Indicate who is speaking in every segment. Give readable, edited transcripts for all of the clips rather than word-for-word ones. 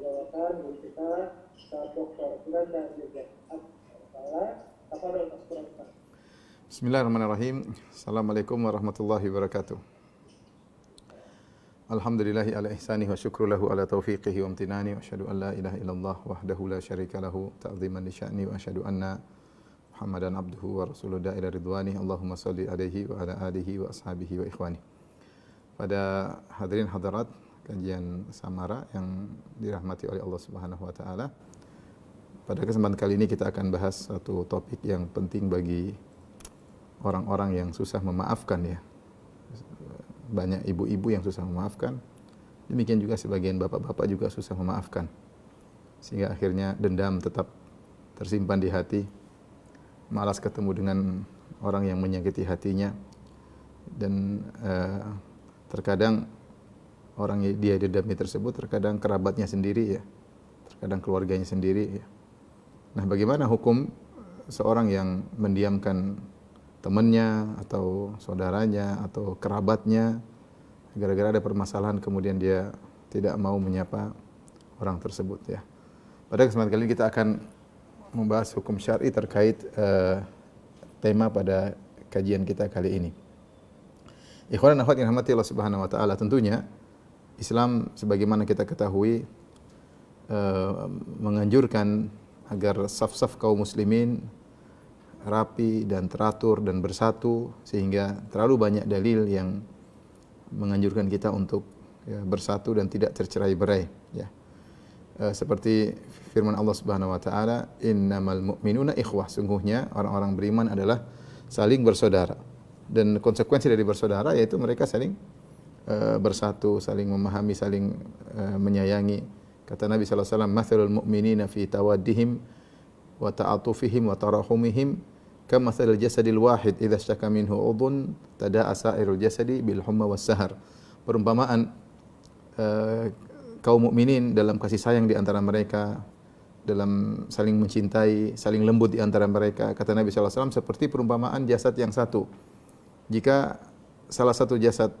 Speaker 1: dibawakan guru kita Ustaz Dr. Firanda Dirga.
Speaker 2: Bismillahirrahmanirrahim. Assalamualaikum warahmatullahi wabarakatuh. Alhamdulillahi ala ihsanihi wa syukru lahu ala taufiqihi wa amtinani wa asyhadu an la ilaha illallah wahdahu la syarika lahu ta'ziman li sya'ni wa asyhadu anna Muhammadan abduhu wa rasuluhu ila ridwani. Allahumma salli alaihi wa ala alihi wa ashabihi wa ikhwani. Pada hadirin hadirat kajian Samara yang dirahmati oleh Allah Subhanahu wa taala. Pada kesempatan kali ini kita akan bahas satu topik yang penting bagi orang-orang yang susah memaafkan ya. Banyak ibu-ibu yang susah memaafkan. Demikian juga sebagian bapak-bapak juga susah memaafkan. Sehingga akhirnya dendam tetap tersimpan di hati. Malas ketemu dengan orang yang menyakiti hatinya. Dan terkadang orang yang dia dendami tersebut terkadang kerabatnya sendiri ya. Terkadang keluarganya sendiri ya. Nah, bagaimana hukum seorang yang mendiamkan temannya atau saudaranya atau kerabatnya gara-gara ada permasalahan kemudian dia tidak mau menyapa orang tersebut ya. Pada kesempatan kali ini kita akan membahas hukum syar'i terkait tema pada kajian kita kali ini. Ikhwan dan akhwat yang dirahmati Allah Subhanahu wa taala, tentunya Islam sebagaimana kita ketahui menganjurkan agar saf-saf kaum muslimin rapi dan teratur dan bersatu, sehingga terlalu banyak dalil yang menganjurkan kita untuk ya, bersatu dan tidak tercerai-berai ya. Seperti firman Allah Subhanahu wa taala, innamal mu'minuna ikhwah, sungguhnya orang-orang beriman adalah saling bersaudara. Dan konsekuensi dari bersaudara yaitu mereka saling bersatu, saling memahami, saling menyayangi. Kata Nabi sallallahu alaihi wasallam, "Matsalul mu'minina fi tawaddihim wa ta'atufihim wa tarahumihim kamatsalil jasadil wahid idza ishtaka minhu 'udhun tada'a sa'irul jasadi bil humma was sahar." Perumpamaan kaum mukminin dalam kasih sayang di antara mereka, dalam saling mencintai, saling lembut di antara mereka. Kata Nabi sallallahu alaihi wasallam, seperti perumpamaan jasad yang satu. Jika salah satu jasad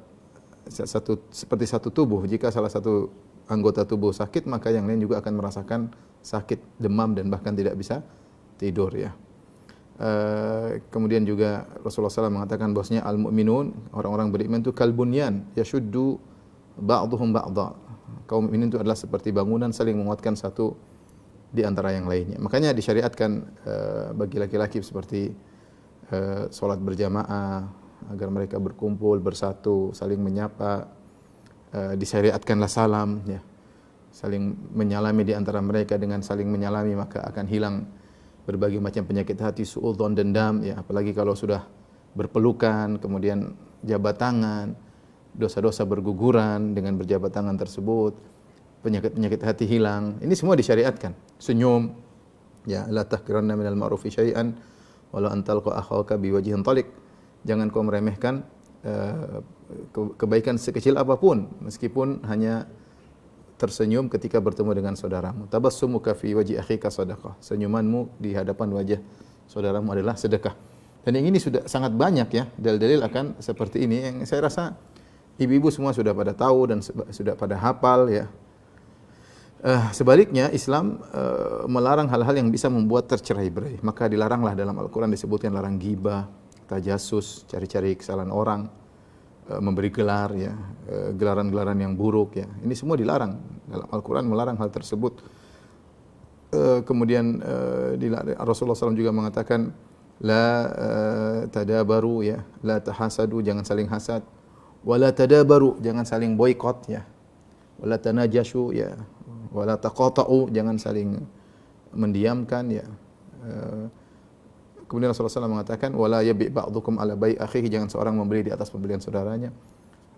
Speaker 2: seperti satu tubuh, jika salah satu anggota tubuh sakit, maka yang lain juga akan merasakan sakit, demam dan bahkan tidak bisa tidur ya. Kemudian juga Rasulullah SAW mengatakan bahwasanya al-mu'minun, orang-orang beriman itu kalbunyan yashuddu ba'dhum ba'dha. Kaum mukminin itu adalah seperti bangunan saling menguatkan satu di antara yang lainnya. Makanya disyariatkan bagi laki-laki seperti salat berjamaah agar mereka berkumpul bersatu, saling menyapa. Disyariatkanlah salam ya. Saling menyalami di antara mereka, dengan saling menyalami maka akan hilang berbagai macam penyakit hati, suudzon, dendam ya, apalagi kalau sudah berpelukan, kemudian jabat tangan, dosa-dosa berguguran dengan berjabat tangan tersebut, penyakit-penyakit hati hilang. Ini semua disyariatkan. Senyum ya, la tahqiranna minal ma'rufi syai'an walau an talqa akhaka biwajhin taliq. Jangan kau meremehkan kebaikan sekecil apapun, meskipun hanya tersenyum ketika bertemu dengan saudaramu. Tabassumuka fi wajhi akhika sadaqah. Senyumanmu di hadapan wajah saudaramu adalah sedekah. Dan yang ini sudah sangat banyak ya dalil-dalil akan seperti ini, yang saya rasa ibu-ibu semua sudah pada tahu dan sudah pada hafal ya. Sebaliknya Islam melarang hal-hal yang bisa membuat tercerai-berai. Maka dilaranglah, dalam Al-Qur'an disebutkan larang ghibah, tajasus, cari-cari kesalahan orang, memberi gelar ya, gelaran-gelaran yang buruk ya. Ini semua dilarang. Dalam Al-Qur'an melarang hal tersebut. Kemudian Rasulullah SAW juga mengatakan la tadabaru ya, la tahasadu, jangan saling hasad, wala tadabaru, jangan saling boikot ya, wala tanajashu ya, wala taqata'u, jangan saling mendiamkan ya. Kemudian Rasulullah SAW mengatakan wala yabi' ba'dukum ala bai' akhihi, jangan seorang membeli di atas pembelian saudaranya.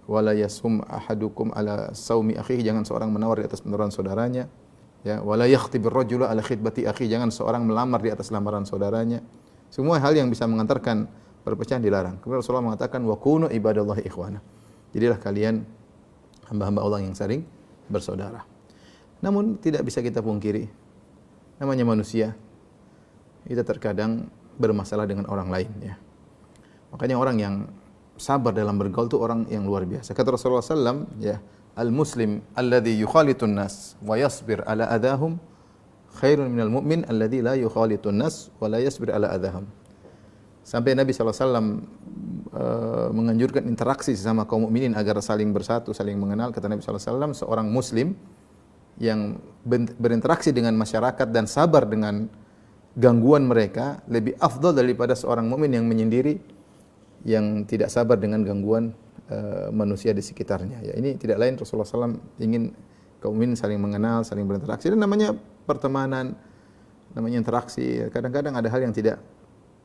Speaker 2: Wala yasum ahadukum ala saumi akhihi, jangan seorang menawar di atas penawaran saudaranya. Ya, wala yakhtibir rajula ala khitbati akhihi, jangan seorang melamar di atas lamaran saudaranya. Semua hal yang bisa mengantarkan perpecahan dilarang. Kemudian Rasulullah mengatakan wa kunu ibadallahi ikhwana. Jadilah kalian hamba-hamba Allah yang saling bersaudara. Namun tidak bisa kita pungkiri, namanya manusia, kita terkadang bermasalah dengan orang lain ya. Makanya orang yang sabar dalam bergaul itu orang yang luar biasa. Kata Rasulullah SAW ya, al-muslim alladhi yukhalitun nas wa yasbir ala adahum khairun minal mu'min alladhi la yukhalitun nas wa la yasbir ala adahum. Sampai Nabi SAW menganjurkan interaksi sesama kaum mukminin agar saling bersatu, saling mengenal. Kata Nabi SAW, seorang muslim yang berinteraksi dengan masyarakat dan sabar dengan gangguan mereka lebih afdal daripada seorang mukmin yang menyendiri, yang tidak sabar dengan gangguan manusia di sekitarnya. Ya, ini tidak lain Rasulullah SAW ingin kaum mukminin saling mengenal, saling berinteraksi. Dan namanya pertemanan, namanya interaksi. Kadang-kadang ada hal yang tidak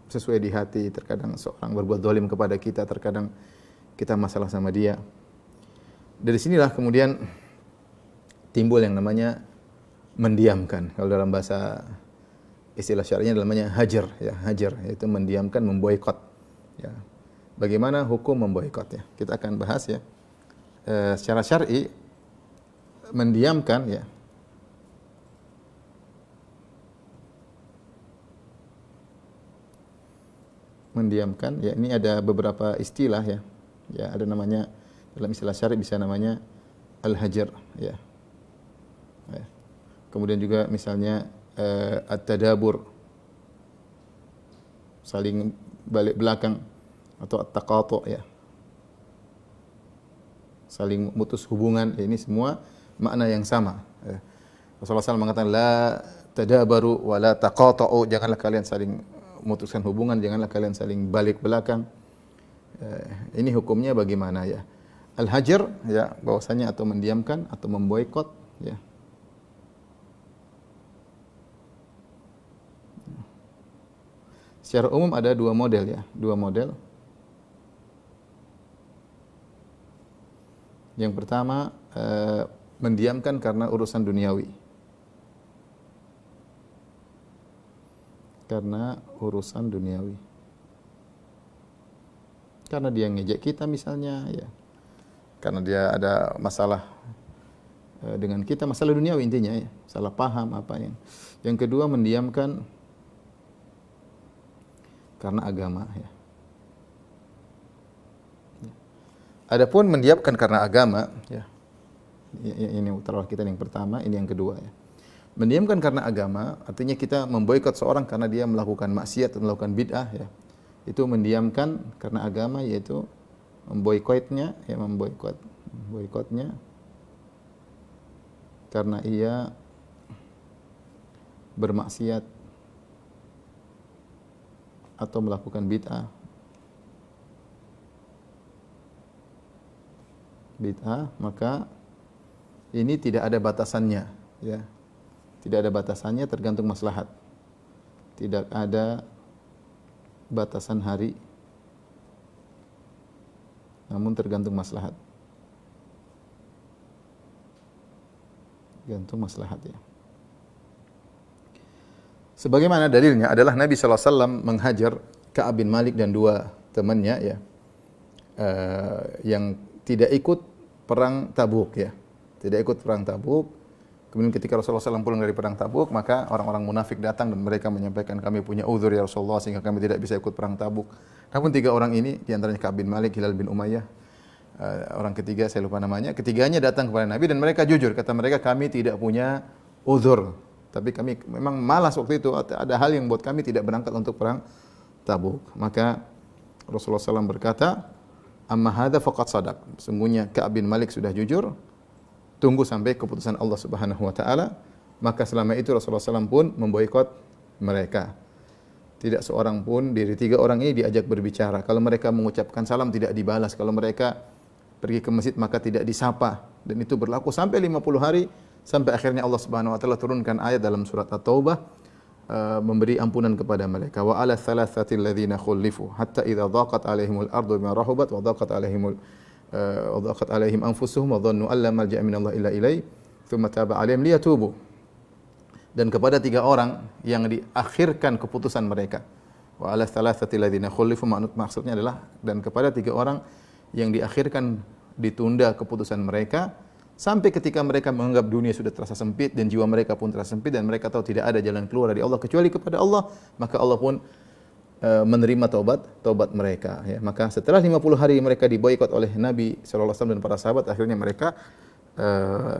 Speaker 2: sesuai di hati. Terkadang seorang berbuat zalim kepada kita, terkadang kita masalah sama dia. Dari sinilah kemudian timbul yang namanya mendiamkan. Kalau dalam bahasa istilah syar'inya namanya hajar, ya, hajar, yaitu mendiamkan, memboikot. Ya. Bagaimana hukum memboikot, ya? Kita akan bahas, ya. Secara syar'i mendiamkan, ya. Mendiamkan, ya, ini ada beberapa istilah, ya. Ya, ada namanya dalam istilah syar'i bisa namanya al-hajar, ya. Ya. Kemudian juga misalnya at-tadabur, saling balik belakang, atau at-taqatu', ya, saling memutus hubungan. Ya, ini semua makna yang sama. Ya. Rasulullah SAW mengatakan la tadabaru wa la taqatu'u, janganlah kalian saling memutuskan hubungan, janganlah kalian saling balik belakang. Ini hukumnya bagaimana, ya? Al-hajar, ya, bahwasanya atau mendiamkan atau memboikot, ya. Secara umum ada dua model, ya, dua model. Yang pertama, mendiamkan karena urusan duniawi. Karena urusan duniawi. Karena dia ngejek kita misalnya, ya. Karena dia ada masalah dengan kita, masalah duniawi intinya, ya. Salah paham apa yang. Yang kedua, mendiamkan karena agama, ya. Adapun mendiamkan karena agama, ya, ini taruh kita yang pertama, ini yang kedua, ya. Mendiamkan karena agama artinya kita memboikot seorang karena dia melakukan maksiat atau melakukan bid'ah, ya. Itu mendiamkan karena agama, yaitu memboikotnya, ya, memboikotnya karena ia bermaksiat atau melakukan bid'ah. Maka ini tidak ada batasannya, ya. Tidak ada batasannya, tergantung maslahat. Tidak ada batasan hari, namun tergantung maslahat. Gantung maslahat, ya. Sebagaimana dalilnya adalah Nabi SAW menghajar Ka'ab bin Malik dan dua temannya, ya, yang tidak ikut perang Tabuk, ya. Tidak ikut perang Tabuk. Kemudian ketika Rasulullah SAW pulang dari perang Tabuk, maka orang-orang munafik datang dan mereka menyampaikan, kami punya uzur ya Rasulullah sehingga kami tidak bisa ikut perang Tabuk. Namun tiga orang ini, diantaranya Ka'ab bin Malik, Hilal bin Umayyah, orang ketiga saya lupa namanya, ketiganya datang kepada Nabi dan mereka jujur. Kata mereka, kami tidak punya uzur, tapi kami memang malas waktu itu, ada hal yang buat kami tidak berangkat untuk perang Tabuk. Maka Rasulullah SAW berkata, amma hadza faqad sadaq. Sungguhnya Ka'ab bin Malik sudah jujur. Tunggu sampai keputusan Allah Subhanahu wa taala. Maka selama itu Rasulullah SAW pun memboikot mereka. Tidak seorang pun dari tiga orang ini diajak berbicara. Kalau mereka mengucapkan salam tidak dibalas. Kalau mereka pergi ke masjid maka tidak disapa. Dan itu berlaku sampai 50 hari. Sampai akhirnya Allah Subhanahu wa taala turunkan ayat dalam surat At-Taubah, memberi ampunan kepada mereka. Wa ala thalathati alladhina khulifu hatta idza dhaqat alaihimul ardu bima rahabat wa dhaqat alaihim anfusuhum wa dhannu an la malja'a minallahi illa ilaihi thumma taba alaihim liyatubu. Dan kepada tiga orang yang diakhirkan keputusan mereka. Wa ala thalathati alladhina khulifu, maksudnya adalah dan kepada tiga orang yang diakhirkan, ditunda keputusan mereka sampai ketika mereka menganggap dunia sudah terasa sempit dan jiwa mereka pun terasa sempit dan mereka tahu tidak ada jalan keluar dari Allah kecuali kepada Allah, maka Allah pun menerima taubat mereka, ya. Maka setelah 50 hari mereka diboikot oleh Nabi sallallahu alaihi wasallam dan para sahabat, akhirnya mereka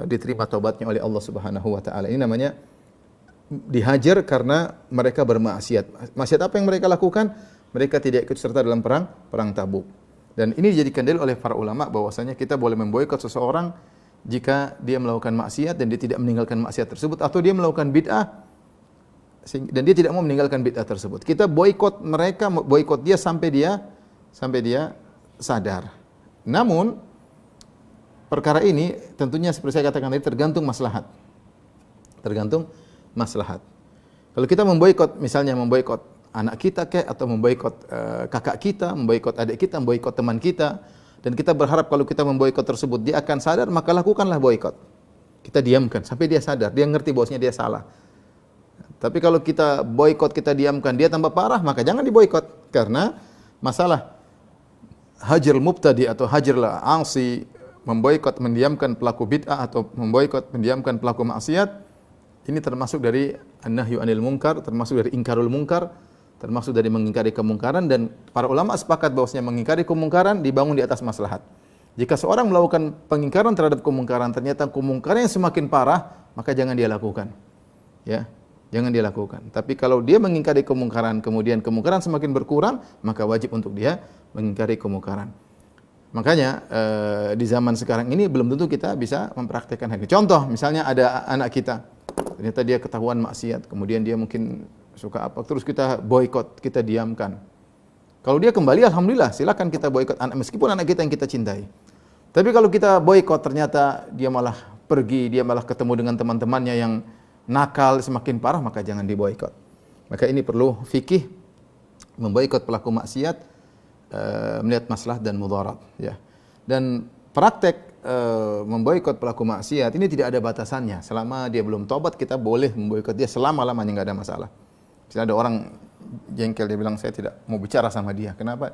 Speaker 2: diterima taubatnya oleh Allah Subhanahu wa taala. Ini namanya dihajar karena mereka bermaksiat. Maksiat apa yang mereka lakukan? Mereka tidak ikut serta dalam perang Tabuk. Dan ini dijadikan dalil oleh para ulama bahwasanya kita boleh memboikot seseorang jika dia melakukan maksiat dan dia tidak meninggalkan maksiat tersebut, atau dia melakukan bid'ah dan dia tidak mau meninggalkan bid'ah tersebut. Kita boikot mereka, boikot dia sampai dia sadar. Namun perkara ini tentunya seperti saya katakan tadi tergantung maslahat. Tergantung maslahat. Kalau kita memboikot, misalnya memboikot anak kita atau memboikot kakak kita, memboikot adik kita, memboikot teman kita, dan kita berharap kalau kita memboikot tersebut dia akan sadar, maka lakukanlah boikot. Kita diamkan sampai dia sadar, dia ngerti bahwasanya dia salah. Tapi kalau kita boikot, kita diamkan, dia tambah parah, maka jangan diboikot. Karena masalah hajrul mubtadi atau hajrul asi, memboikot, mendiamkan pelaku bid'ah atau memboikot, mendiamkan pelaku maksiat, ini termasuk dari an-nahyu anil munkar, termasuk dari ingkarul munkar, termasuk dari mengingkari kemungkaran, dan para ulama sepakat bahwasanya mengingkari kemungkaran dibangun di atas maslahat. Jika seorang melakukan pengingkaran terhadap kemungkaran, ternyata kemungkaran yang semakin parah, maka jangan dia lakukan. Ya, jangan dia lakukan. Tapi kalau dia mengingkari kemungkaran, kemudian kemungkaran semakin berkurang, maka wajib untuk dia mengingkari kemungkaran. Makanya di zaman sekarang ini belum tentu kita bisa mempraktikkan hal ini. Contoh, misalnya ada anak kita, ternyata dia ketahuan maksiat, kemudian dia mungkin suka apa, terus kita boikot, kita diamkan. Kalau dia kembali, alhamdulillah, silakan kita boikot anak, meskipun anak kita yang kita cintai. Tapi kalau kita boikot, ternyata dia malah pergi, dia malah ketemu dengan teman-temannya yang nakal, semakin parah, maka jangan diboikot. Maka ini perlu fikih memboikot pelaku maksiat, melihat maslahat dan mudarat. Ya. Dan praktek memboikot pelaku maksiat ini tidak ada batasannya. Selama dia belum tobat, kita boleh memboikot dia selama-lamanya, nggak ada masalah. Misalnya ada orang jengkel, dia bilang saya tidak mau bicara sama dia. Kenapa?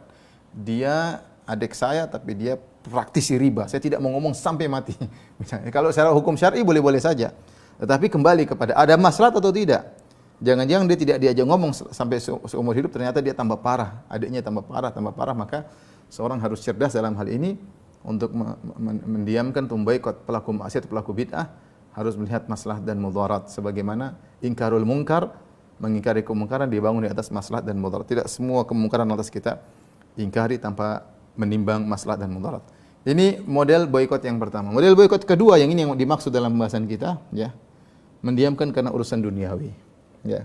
Speaker 2: Dia adik saya tapi dia praktisi riba. Saya tidak mau ngomong sampai mati. Misalnya, kalau secara hukum syar'i boleh-boleh saja. Tetapi kembali kepada ada maslahat atau tidak. Jangan-jangan dia tidak diajak ngomong sampai seumur hidup, ternyata dia tambah parah, adiknya tambah parah, maka seorang harus cerdas dalam hal ini untuk mendiamkan, memboikot pelaku maksiat, pelaku bid'ah, harus melihat maslahat dan mudarat. Sebagaimana ingkarul munkar, mengingkari kemungkaran dibangun di atas maslahat dan mudarat. Tidak semua kemungkaran lantas kita ingkari tanpa menimbang maslahat dan mudarat. Ini model boikot yang pertama. Model boikot kedua, yang ini yang dimaksud dalam pembahasan kita, ya, mendiamkan karena urusan duniawi. Ya.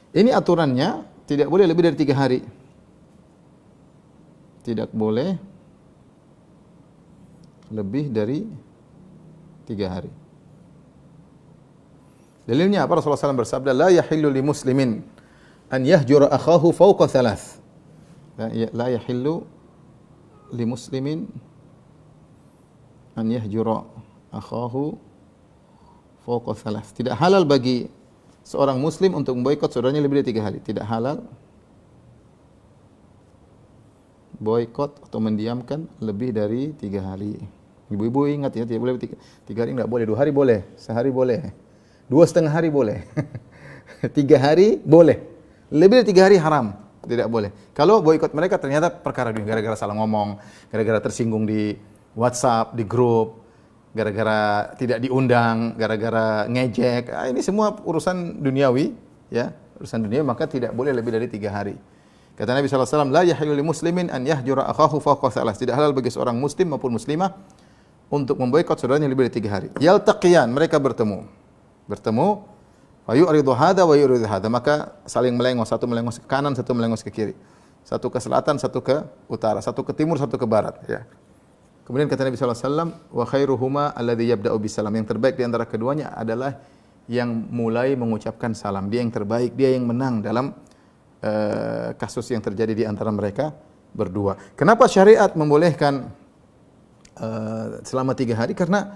Speaker 2: Ini aturannya tidak boleh lebih dari 3 hari. Tidak boleh lebih dari 3 hari. Dalilnya apa? Rasulullah SAW bersabda, la yahillu li muslimin an yahjura akhahu fawqa 3. La yahillu li muslimin an yahjura akhahu fawqa 3. Tidak halal bagi seorang muslim untuk memboikot saudaranya lebih dari 3 hari. Tidak halal boikot atau mendiamkan lebih dari 3 hari. Ibu-ibu ingat ya, tidak boleh 3 hari, enggak boleh. 2 hari boleh, sehari boleh, 2,5 hari boleh. 3 hari boleh. Lebih dari 3 hari haram, tidak boleh. Kalau boikot mereka ternyata perkara dunia, gara-gara salah ngomong, gara-gara tersinggung di WhatsApp, di grup, gara-gara tidak diundang, gara-gara ngejek, ini semua urusan duniawi, ya, urusan dunia, maka tidak boleh lebih dari 3 hari. Kata Nabi SAW, la yahillu li muslimin an yahjura akhahu fawqa 3. Tidak halal bagi seorang muslim maupun muslimah untuk memboikot saudaranya lebih dari 3 hari. Yaltaqiyan, mereka bertemu, wa yu'ridu hadha wa yu'ridu hadha, maka saling melengos, satu melengos ke kanan, satu melengos ke kiri, satu ke selatan, satu ke utara, satu ke timur, satu ke barat, ya. Kemudian kata Nabi SAW, wa khairuhuma alladhi yabda'u bisalam. Yang terbaik di antara keduanya adalah yang mulai mengucapkan salam. Dia yang terbaik, dia yang menang dalam kasus yang terjadi di antara mereka berdua. Kenapa syariat membolehkan selama 3 hari? Karena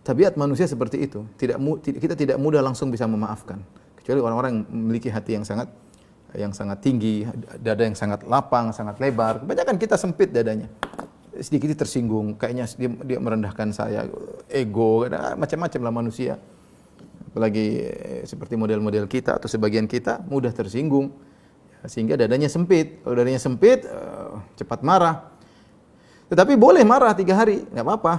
Speaker 2: tabiat manusia seperti itu. Kita tidak mudah langsung bisa memaafkan. Kecuali orang-orang yang memiliki hati yang sangat tinggi, dada yang sangat lapang, sangat lebar. Kebanyakan kita sempit dadanya. Sedikit tersinggung, kayaknya dia merendahkan saya, ego, macam-macam lah manusia. Apalagi seperti model-model kita atau sebagian kita mudah tersinggung, sehingga dadanya sempit. Kalau dadanya sempit, cepat marah. Tetapi boleh marah 3 hari, nggak apa-apa.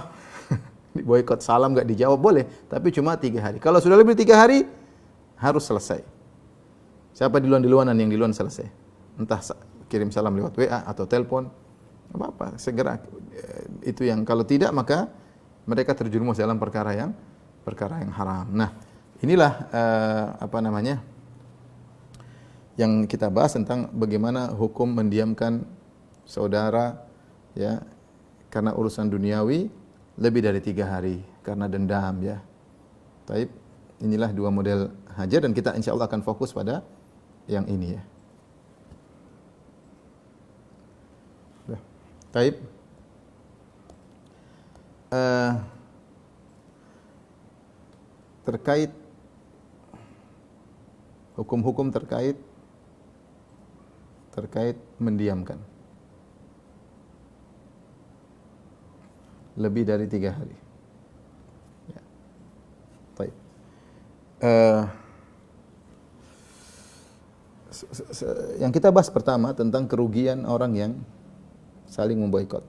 Speaker 2: boikot, salam nggak dijawab boleh, tapi cuma 3 hari. Kalau sudah lebih 3 hari harus selesai. Siapa duluan-duluanan yang duluan selesai? Entah kirim salam lewat WA atau telepon, apa-apa, segera. Itu yang kalau tidak maka mereka terjerumus dalam perkara yang haram. Nah, inilah yang kita bahas tentang bagaimana hukum mendiamkan saudara ya karena urusan duniawi lebih dari 3 hari karena dendam ya. Taib, inilah 2 model hajar dan kita insya Allah akan fokus pada yang ini ya. Taib. Terkait hukum-hukum terkait mendiamkan lebih dari 3 hari. Ya. Baik. Yang kita bahas pertama tentang kerugian orang yang saling memboikot.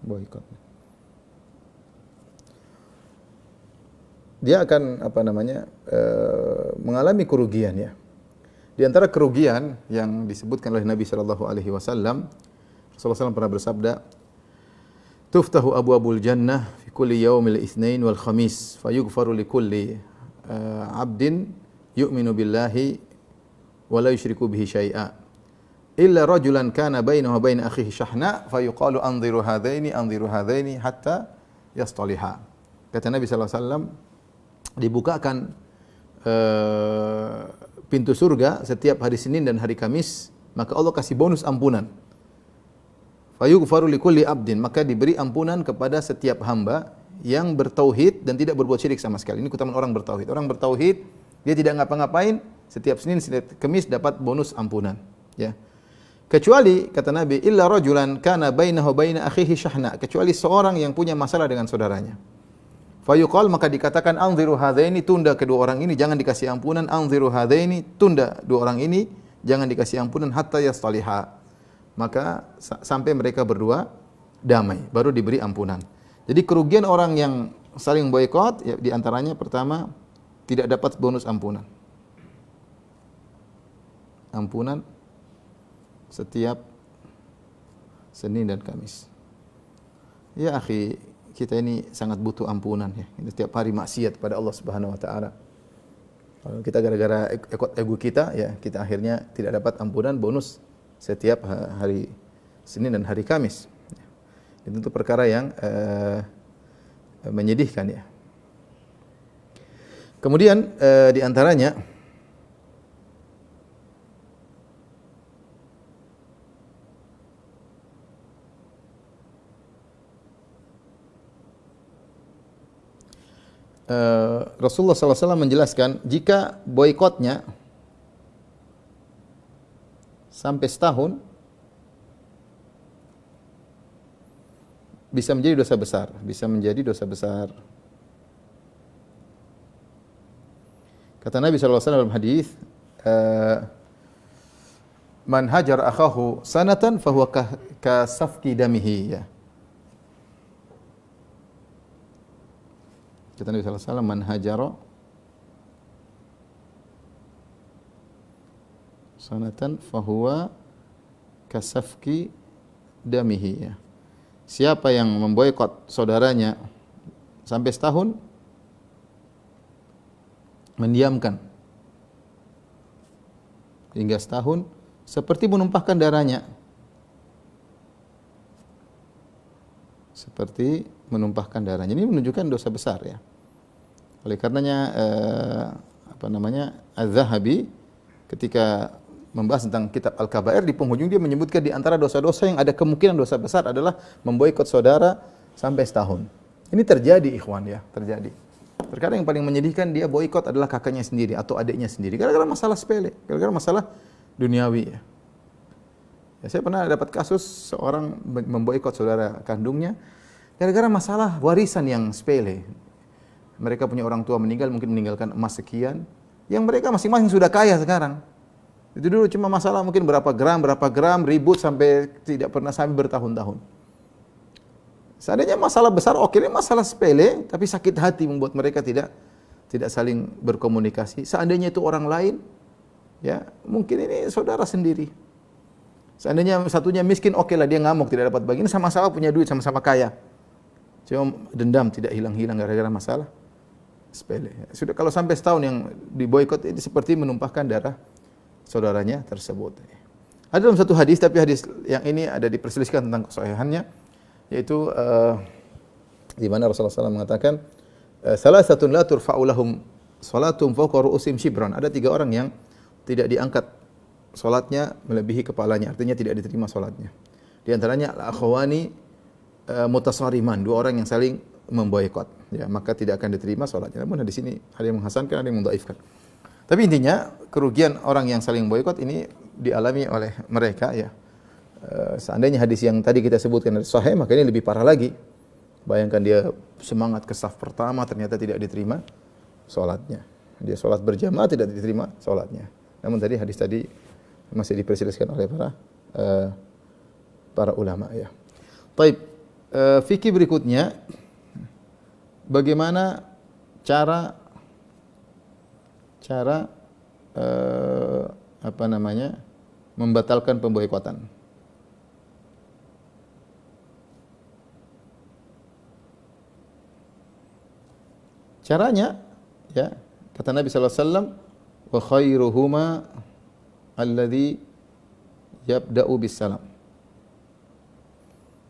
Speaker 2: Boikot. Dia akan mengalami kerugian ya. Di antara kerugian yang disebutkan oleh Nabi sallallahu alaihi wasallam, Rasulullah SAW pernah bersabda, "Tuftahu abwabul jannah fi kulli yaumil itsnain wal khamis, fayughfaru likulli 'abdin yu'minu billahi wa la yusyriku bihi syai'a. Illa rajulan kana bainahu wa bain akhihi syahna, fayuqalu anziru hadzaini hatta yastaliha." Kata Nabi sallallahu alaihi wasallam, dibukakan pintu surga setiap hari Senin dan hari Kamis, maka Allah kasih bonus ampunan. Fayughfaru likulli abdin, maka diberi ampunan kepada setiap hamba yang bertauhid dan tidak berbuat syirik sama sekali. Ini keutamaan orang bertauhid. Orang bertauhid, dia tidak ngapa-ngapain, setiap Senin, setiap Kamis dapat bonus ampunan, ya. Kecuali kata Nabi, illa rajulan kana bainahu wa baina akhihi syahna, kecuali seorang yang punya masalah dengan saudaranya. Fayuqal, maka dikatakan anziru hadzaini, tunda kedua orang ini jangan dikasih ampunan, anziru hadzaini, tunda dua orang ini jangan dikasih ampunan hatta yastaliha, maka sampai mereka berdua damai baru diberi ampunan. Jadi kerugian orang yang saling boikot ya, di antaranya pertama tidak dapat bonus ampunan. Ampunan setiap Senin dan Kamis. Ya akhi, kita ini sangat butuh ampunan ya. Setiap hari maksiat pada Allah Subhanahu wa taala. Kalau kita gara-gara ikut ego kita ya, kita akhirnya tidak dapat ampunan bonus setiap hari Senin dan hari Kamis. Itu perkara yang menyedihkan ya. Kemudian di antaranya Rasulullah SAW menjelaskan jika boikotnya sampai setahun bisa menjadi dosa besar, Kata Nabi SAW dalam hadis, man hajar akhahu sanatan fahuwa kasafki damihi ya. Kata Nabi SAW, man hajara sanatan fahuwa kasafki damihi ya. Siapa yang memboikot saudaranya sampai setahun, mendiamkan hingga setahun, seperti menumpahkan darahnya. Seperti menumpahkan darahnya. Ini menunjukkan dosa besar ya. Oleh karenanya Az-Zahabi ketika membahas tentang kitab Al-Kabair di penghujung dia menyebutkan di antara dosa-dosa yang ada kemungkinan dosa besar adalah memboikot saudara sampai setahun. Ini terjadi ikhwan ya, terjadi. Terkadang yang paling menyedihkan dia boikot adalah kakaknya sendiri atau adiknya sendiri gara-gara masalah sepele, gara-gara masalah duniawi ya. Ya, saya pernah dapat kasus seorang memboikot saudara kandungnya gara-gara masalah warisan yang sepele. Mereka punya orang tua meninggal, mungkin meninggalkan emas sekian, yang mereka masing-masing sudah kaya sekarang. Itu dulu cuma masalah mungkin berapa gram, ribut sampai tidak pernah sampai bertahun-tahun. Seandainya masalah besar, oke, ini masalah sepele, tapi sakit hati membuat mereka tidak saling berkomunikasi. Seandainya itu orang lain, ya mungkin ini saudara sendiri. Seandainya satunya miskin, oke lah dia ngamuk tidak dapat bagian, sama-sama punya duit, sama-sama kaya. Cuma dendam tidak hilang-hilang gara-gara masalah sepele. Sudah kalau sampai setahun yang diboikot ini seperti menumpahkan darah saudaranya tersebut. Ada dalam satu hadis, tapi hadis yang ini ada diperselisihkan tentang kesahihannya, yaitu di mana Rasulullah SAW mengatakan salasatun la turfa'u lahum salatum fawqa ru'usim shibran. Ada 3 orang yang tidak diangkat salatnya melebihi kepalanya, artinya tidak diterima salatnya. Di antaranya al-akhwani mutasariman, 2 orang yang saling memboikot, ya, maka tidak akan diterima salatnya. Namun di sini ada yang menghasankan, ada yang mendhaifkan. Tapi intinya kerugian orang yang saling boikot ini dialami oleh mereka, ya. Seandainya hadis yang tadi kita sebutkan sahih, maka ini lebih parah lagi. Bayangkan dia semangat ke saf pertama, ternyata tidak diterima salatnya. Dia salat berjamaah tidak diterima salatnya. Namun tadi hadis tadi masih diperselisihkan oleh para ulama, ya. Baik, fikih berikutnya, bagaimana cara membatalkan pemboikotan. Caranya, ya, kata Nabi sallallahu alaihi wasallam, wa khairuhuma alladhi yabda'u bis salam.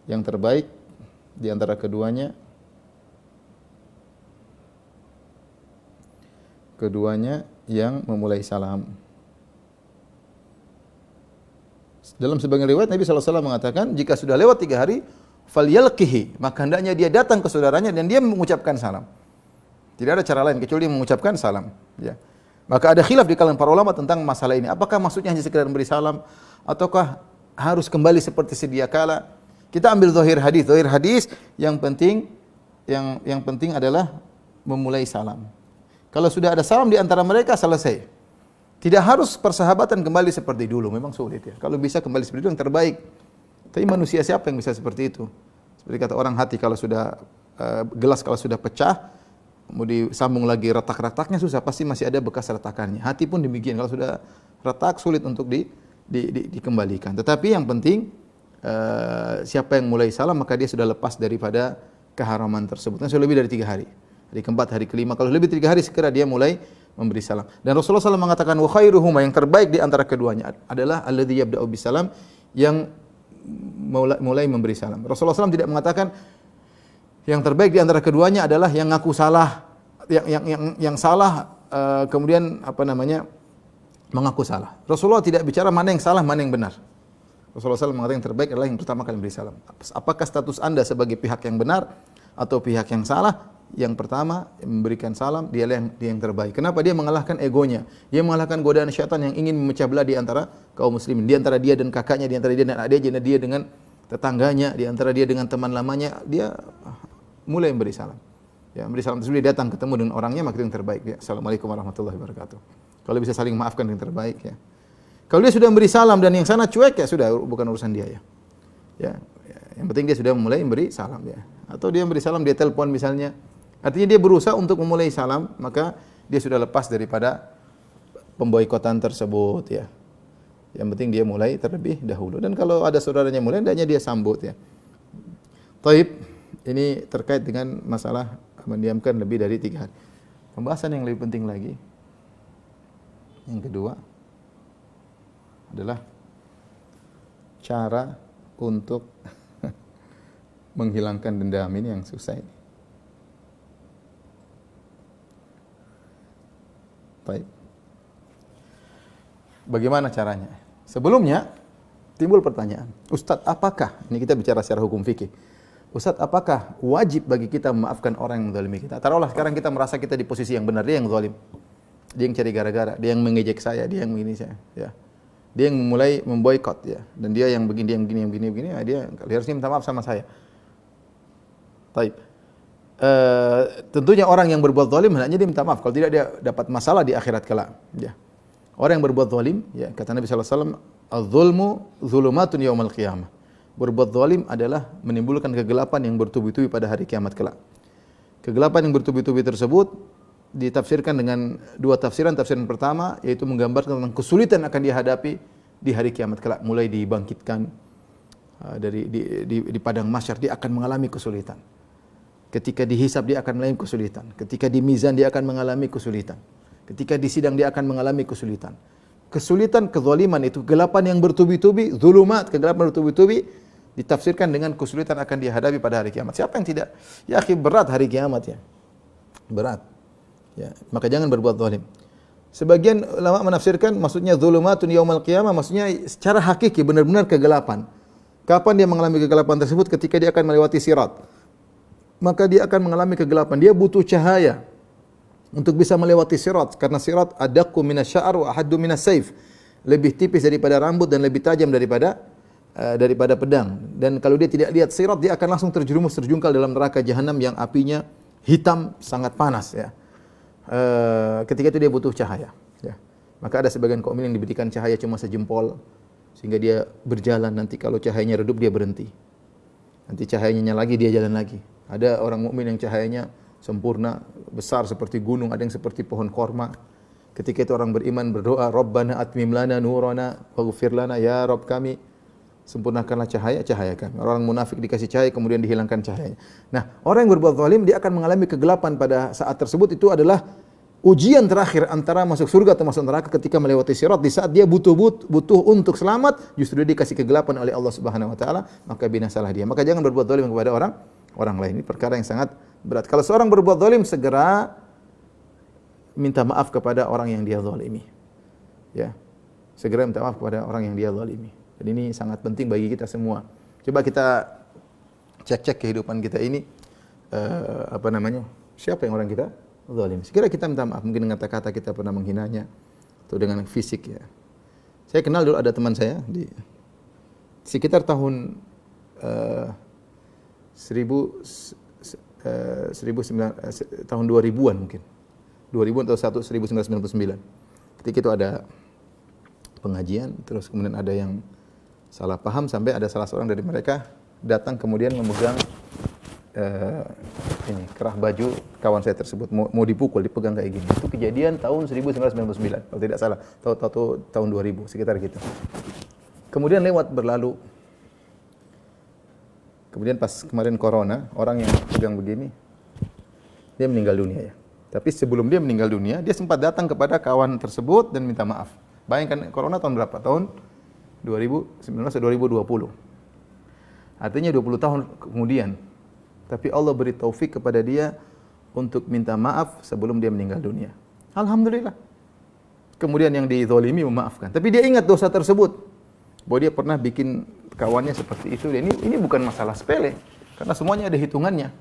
Speaker 2: Yang terbaik di antara keduanya yang memulai salam. Dalam sebagian riwayat Nabi sallallahu alaihi wasallam mengatakan, jika sudah lewat 3 hari, falyalqihi, maka hendaknya dia datang ke saudaranya dan dia mengucapkan salam. Tidak ada cara lain kecuali mengucapkan salam, ya. Maka ada khilaf di kalangan para ulama tentang masalah ini. Apakah maksudnya hanya sekedar memberi salam ataukah harus kembali seperti sedia kala? Kita ambil zahir hadis. Zahir hadis yang penting adalah memulai salam. Kalau sudah ada salam di antara mereka, selesai. Tidak harus persahabatan kembali seperti dulu, memang sulit, ya. Kalau bisa kembali seperti itu yang terbaik. Tapi manusia siapa yang bisa seperti itu? Seperti kata orang, hati kalau sudah gelas kalau sudah pecah, mau disambung lagi retak-retaknya susah, pasti masih ada bekas retakannya. Hati pun demikian, kalau sudah retak sulit untuk dikembalikan. Tetapi yang penting siapa yang mulai salam maka dia sudah lepas daripada keharaman tersebut. Sudah lebih dari 3 hari. Hari keempat, hari kelima, kalau lebih 3 hari segera dia mulai memberi salam. Dan Rasulullah SAW mengatakan wa khairuhuma, yang terbaik di antara keduanya adalah alladzi yabda'u bisalam, yang mulai memberi salam. Rasulullah SAW tidak mengatakan yang terbaik di antara keduanya adalah yang ngaku salah, yang salah kemudian mengaku salah. Rasulullah tidak bicara mana yang salah, mana yang benar. Rasulullah SAW mengatakan yang terbaik adalah yang pertama kali memberi salam. Apakah status Anda sebagai pihak yang benar atau pihak yang salah? Yang pertama memberikan salam, dia yang terbaik. Kenapa? Dia mengalahkan egonya. Dia mengalahkan godaan syaitan yang ingin memecah belah di antara kaum muslimin, di antara dia dan kakaknya, di antara dia dan adiknya, di antara dia dengan tetangganya, di antara dia dengan teman lamanya. Dia mulai memberi salam. Ya, memberi salam tersebut, dia datang ketemu dengan orangnya, maka itu yang terbaik. Ya, Assalamualaikum warahmatullahi wabarakatuh. Kalau bisa saling maafkan yang terbaik, ya. Kalau dia sudah memberi salam dan yang sana cuek, ya sudah, bukan urusan dia, ya. Ya, yang penting dia sudah mulai memberi salam, ya. Atau dia memberi salam, dia telepon misalnya. Artinya dia berusaha untuk memulai salam, maka dia sudah lepas daripada pemboikotan tersebut, ya. Yang penting dia mulai terlebih dahulu. Dan kalau ada saudaranya mulai, hendaknya dia sambut, ya. Taib, ini terkait dengan masalah mendiamkan lebih dari 3 hari. Pembahasan yang lebih penting lagi, yang kedua adalah cara untuk menghilangkan dendam ini yang susah ini. Baik. Bagaimana caranya? Sebelumnya timbul pertanyaan, Ustadz, apakah, ini kita bicara secara hukum fikih, Ustadz, apakah wajib bagi kita memaafkan orang yang menzalimi kita? Taruhlah sekarang kita merasa kita di posisi yang benar, dia yang zalim. Dia yang cari gara-gara, dia yang mengejek saya, dia yang begini saya, ya. Dia yang mulai memboikot, ya. Dan dia yang begini, yang begini, ya, dia harusnya minta maaf sama saya. Baik. Tentunya orang yang berbuat zalim hendaknya dia minta maaf, kalau tidak dia dapat masalah di akhirat kelak, ya. Orang yang berbuat zalim, ya kata Nabi sallallahu alaihi wasallam, "Az-zulmu dzulumatun yaumal qiyamah." Berbuat zalim adalah menimbulkan kegelapan yang bertubi-tubi pada hari kiamat kelak. Kegelapan yang bertubi-tubi tersebut ditafsirkan dengan dua tafsiran. Tafsiran pertama yaitu menggambarkan tentang kesulitan akan dihadapi di hari kiamat kelak, mulai dibangkitkan di padang mahsyar dia akan mengalami kesulitan. Ketika dihisab dia akan mengalami kesulitan. Ketika di mizan dia akan mengalami kesulitan. Ketika di sidang dia akan mengalami kesulitan. Kesulitan, kezaliman itu kegelapan yang bertubi-tubi, zulumat, kegelapan bertubi-tubi ditafsirkan dengan kesulitan akan dihadapi pada hari kiamat. Siapa yang tidak? Ya akhi, berat hari kiamat ya. Berat. Ya, maka jangan berbuat zalim. Sebagian ulama menafsirkan maksudnya zulumatun yaumal qiyamah, maksudnya secara hakiki benar-benar kegelapan. Kapan dia mengalami kegelapan tersebut? Ketika dia akan melewati sirat. Maka dia akan mengalami kegelapan. Dia butuh cahaya untuk bisa melewati sirat, karena sirat adaqqu minasy-sya'r wa ahaddu minas-saif. Lebih tipis daripada rambut dan lebih tajam daripada pedang. Dan kalau dia tidak lihat sirat, dia akan langsung terjerumus terjungkal dalam neraka jahanam yang apinya hitam sangat panas ya. Ketika itu dia butuh cahaya ya. Maka ada sebagian kaum yang diberikan cahaya cuma sejempol sehingga dia berjalan, nanti kalau cahayanya redup dia berhenti. Nanti cahayanya lagi dia jalan lagi. Ada orang mukmin yang cahayanya sempurna, besar seperti gunung, ada yang seperti pohon korma. Ketika itu orang beriman berdoa, Rabbana atmim lana nurana waghfir lana, ya Rabb kami sempurnakanlah cahaya kami. Orang munafik dikasih cahaya kemudian dihilangkan cahayanya. Nah, orang yang berbuat zalim dia akan mengalami kegelapan pada saat tersebut. Itu adalah ujian terakhir antara masuk surga atau masuk neraka ketika melewati sirat. Di saat dia butuh untuk selamat, justru dia dikasih kegelapan oleh Allah Subhanahu wa taala, maka binasalah dia. Maka jangan berbuat zalim kepada orang lain. Ini perkara yang sangat berat. Kalau seorang berbuat zalim, segera minta maaf kepada orang yang dia zalimi. Ya. Segera minta maaf kepada orang yang dia zalimi. Dan ini sangat penting bagi kita semua. Coba kita cek kehidupan kita ini, siapa yang orang kita zalim. Segera kita minta maaf, mungkin dengan kata-kata kita pernah menghinanya atau dengan fisik ya. Saya kenal dulu ada teman saya di sekitar tahun 2000-an mungkin. 2000 atau 1999. Ketika itu ada pengajian, terus kemudian ada yang salah paham sampai ada salah seorang dari mereka datang kemudian memegang kerah baju kawan saya tersebut, mau dipukul, dipegang kayak gini. Itu kejadian tahun 1999 kalau tidak salah, tahun 2000 sekitar gitu. Kemudian lewat berlalu. Kemudian pas kemarin corona, orang yang pegang begini dia meninggal dunia ya. Tapi sebelum dia meninggal dunia, dia sempat datang kepada kawan tersebut dan minta maaf. Bayangkan corona tahun berapa? Tahun 2019 atau 2020. Artinya 20 tahun kemudian. Tapi Allah beri taufik kepada dia untuk minta maaf sebelum dia meninggal dunia. Alhamdulillah. Kemudian yang dizalimi memaafkan. Tapi dia ingat dosa tersebut. Bahwa dia pernah bikin kawannya seperti itu. Dan ini bukan masalah sepele. Karena semuanya ada hitungannya.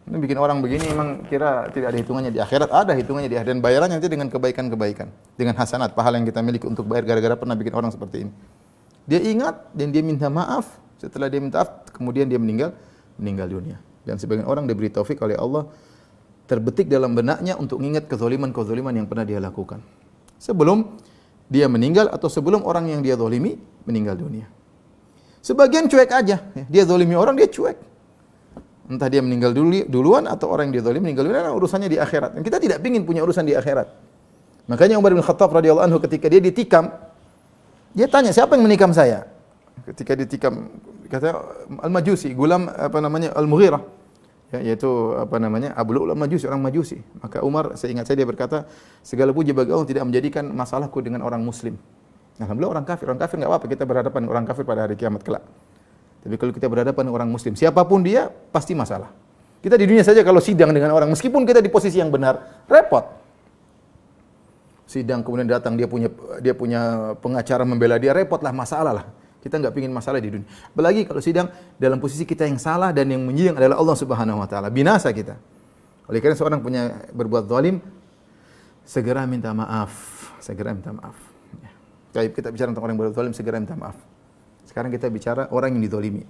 Speaker 2: Ini bikin orang begini memang kira tidak ada hitungannya di akhirat. Ada hitungannya di akhirat. Dan bayarannya nanti dengan kebaikan-kebaikan. Dengan hasanat. Pahala yang kita miliki untuk bayar gara-gara pernah bikin orang seperti ini. Dia ingat dan dia minta maaf. Setelah dia minta maaf, kemudian dia meninggal dunia. Dan sebagian orang diberi taufik oleh Allah terbetik dalam benaknya untuk mengingat kezaliman-kezaliman yang pernah dia lakukan. Sebelum dia meninggal atau sebelum orang yang dia zalimi meninggal dunia. Sebagian cuek aja. Dia zalimi orang, dia cuek. Entah dia meninggal duluan atau orang yang dia zalimi meninggal dunia, urusannya di akhirat. Dan kita tidak ingin punya urusan di akhirat. Makanya Umar bin Khattab radhiyallahu anhu ketika dia ditikam, dia tanya, siapa yang menikam saya? Ketika ditikam, kata Al-Majusi, gulam Al-Mughirah. Ya, yaitu Abu Lu'lu' Al-Majusi, orang Majusi. Maka Umar, seingat saya dia berkata, segala puji bagi Allah tidak menjadikan masalahku dengan orang muslim. Alhamdulillah orang kafir enggak apa-apa, kita berhadapan dengan orang kafir pada hari kiamat kelak. Tapi kalau kita berhadapan dengan orang muslim, siapapun dia pasti masalah. Kita di dunia saja kalau sidang dengan orang, meskipun kita di posisi yang benar, repot. Sidang kemudian datang dia punya pengacara membela dia, repotlah, masalah lah. Kita enggak pingin masalah di dunia. Apalagi kalau sidang dalam posisi kita yang salah dan yang menyidang adalah Allah Subhanahu wa taala. Binasa kita. Oleh karena seorang punya berbuat zalim, segera minta maaf. Ya. Kita bicara tentang orang yang berbuat zalim, segera minta maaf. Sekarang kita bicara orang yang dizalimi,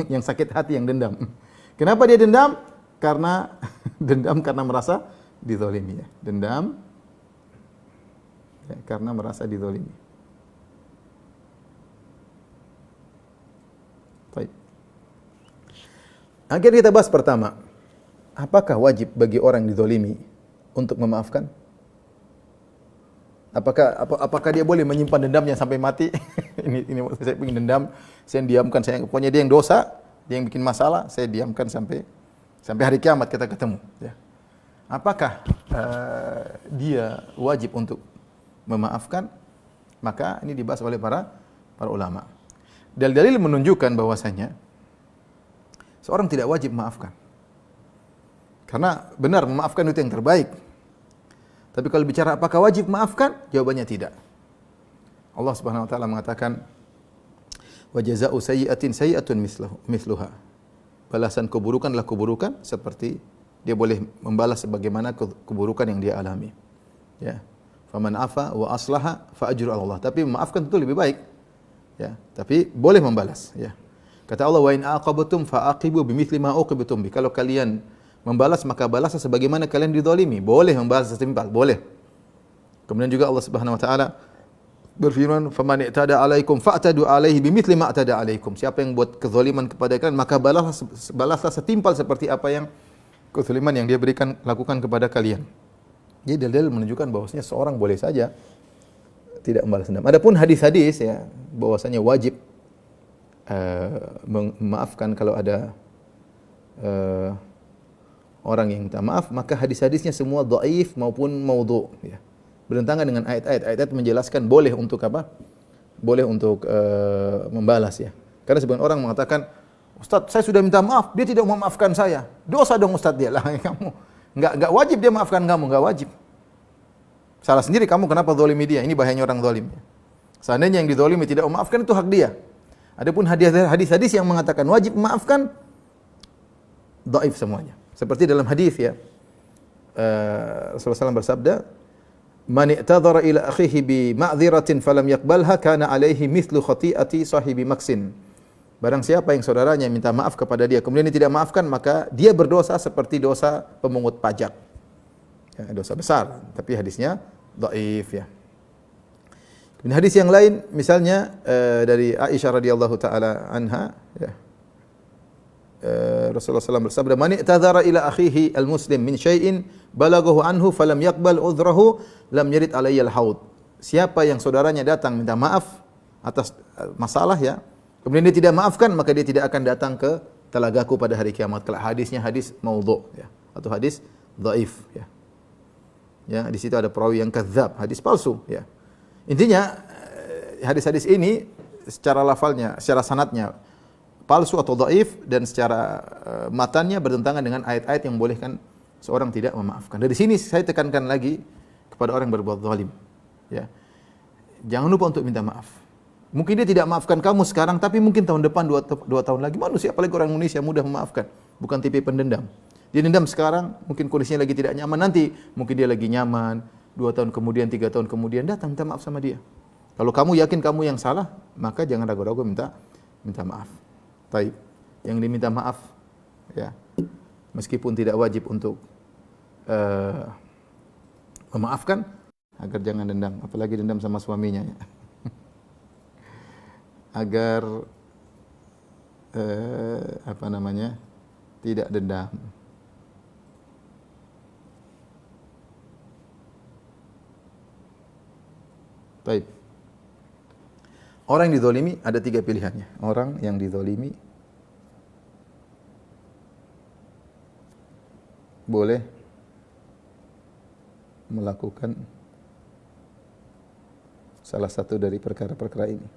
Speaker 2: yang sakit hati, yang dendam. Kenapa dia dendam? Karena merasa dizalimi ya. Dendam. ya, karena merasa dizalimi. Baik. Akhirnya kita bahas pertama, apakah wajib bagi orang dizalimi untuk memaafkan? Apakah dia boleh menyimpan dendamnya sampai mati? ini saya ingin dendam, saya diamkan, pokoknya dia yang dosa, dia yang bikin masalah, saya diamkan sampai hari kiamat kita ketemu. Ya. Apakah dia wajib untuk memaafkan? Maka ini dibahas oleh para ulama. Dalil-dalil menunjukkan bahwasanya seorang tidak wajib memaafkan. Karena benar memaafkan itu yang terbaik. Tapi kalau bicara apakah wajib memaafkan? Jawabannya tidak. Allah Subhanahu wa taala mengatakan wa jazaa'u sayyi'atin sayyi'atun mithluha. Balasan keburukan adalah keburukan seperti dia boleh membalas sebagaimana keburukan yang dia alami. Ya. Faman afa wa aslaha fa ajru 'ala Allah. Tapi memaafkan itu lebih baik. Ya, tapi boleh membalas, ya. Kata Allah wa in aqabtum fa aqibu bimithli ma uqibtum bi. Kalau kalian membalas maka balaslah sebagaimana kalian dizalimi. Boleh membalas setimpal, boleh. Kemudian juga Allah Subhanahu wa taala berfirman, "Faman i'tada 'alaikum fa'tadu 'alaihi bimithli ma i'tada 'alaikum." Siapa yang buat kezaliman kepada kalian, maka balaslah setimpal seperti apa yang kezaliman yang dia lakukan kepada kalian. Jadi dalil menunjukkan bahwasanya seorang boleh saja tidak membalas dendam. Adapun hadis-hadis ya bahwasanya wajib memaafkan kalau ada orang yang minta maaf, maka hadis-hadisnya semua dhaif maupun maudhu, ya. Bertentangan dengan ayat-ayat. Ayat-ayat menjelaskan boleh untuk apa? Boleh untuk membalas, ya. Karena sebagian orang mengatakan, "Ustaz, saya sudah minta maaf, dia tidak memaafkan saya. Dosa dong Ustaz dia." Lah kamu enggak wajib dia maafkan kamu, enggak wajib. Salah sendiri kamu kenapa zalimi dia? Ini bahayanya orang zalim. Seandainya yang dizalimi tidak memaafkan itu hak dia. Adapun hadis-hadis yang mengatakan wajib memaafkan dhaif semuanya. Seperti dalam hadis ya, Rasulullah SAW bersabda, "Man i'tadhara ila akhihi bi ma'dhiratin falam yaqbalha kana alaihi mithlu khati'ati sahibi maksin." Barang siapa yang saudaranya minta maaf kepada dia kemudian dia tidak maafkan, maka dia berdosa seperti dosa pemungut pajak. Ya, dosa besar, tapi hadisnya dhaif, ya. Kemudian hadis yang lain misalnya dari Aisyah radhiyallahu taala anha, ya. Rasulullah SAW bersabda, "Man i'tadzara ila akhihi al-muslim min syai'in balaghahu anhu falam yaqbal udhrahu lam yarid alayya al-haud." Siapa yang saudaranya datang minta maaf atas masalah, ya, kemudian dia tidak maafkan, maka dia tidak akan datang ke telagaku pada hari kiamat. Hadisnya hadis maudhu, ya, atau hadis dhaif, ya. Ya, di situ ada perawi yang kadzdzab, hadis palsu, ya. Intinya hadis-hadis ini secara lafalnya, secara sanadnya palsu atau dhaif, dan secara matannya bertentangan dengan ayat-ayat yang membolehkan seorang tidak memaafkan. Dari sini saya tekankan lagi kepada orang yang berbuat zalim, ya. Jangan lupa untuk minta maaf. Mungkin dia tidak maafkan kamu sekarang, tapi mungkin tahun depan, dua tahun lagi, manusia apalagi orang Indonesia mudah memaafkan, bukan tipe pendendam. Dia dendam sekarang, mungkin kondisinya lagi tidak nyaman, nanti mungkin dia lagi nyaman, 2 tahun kemudian, 3 tahun kemudian datang minta maaf sama dia. Kalau kamu yakin kamu yang salah, maka jangan ragu-ragu minta maaf. Baik, yang diminta maaf, ya, meskipun tidak wajib untuk memaafkan, agar jangan dendam, apalagi dendam sama suaminya, ya. Agar tidak dendam. Baik. Orang yang dizalimi ada 3 pilihannya. Orang yang dizalimi boleh melakukan salah satu dari perkara-perkara ini.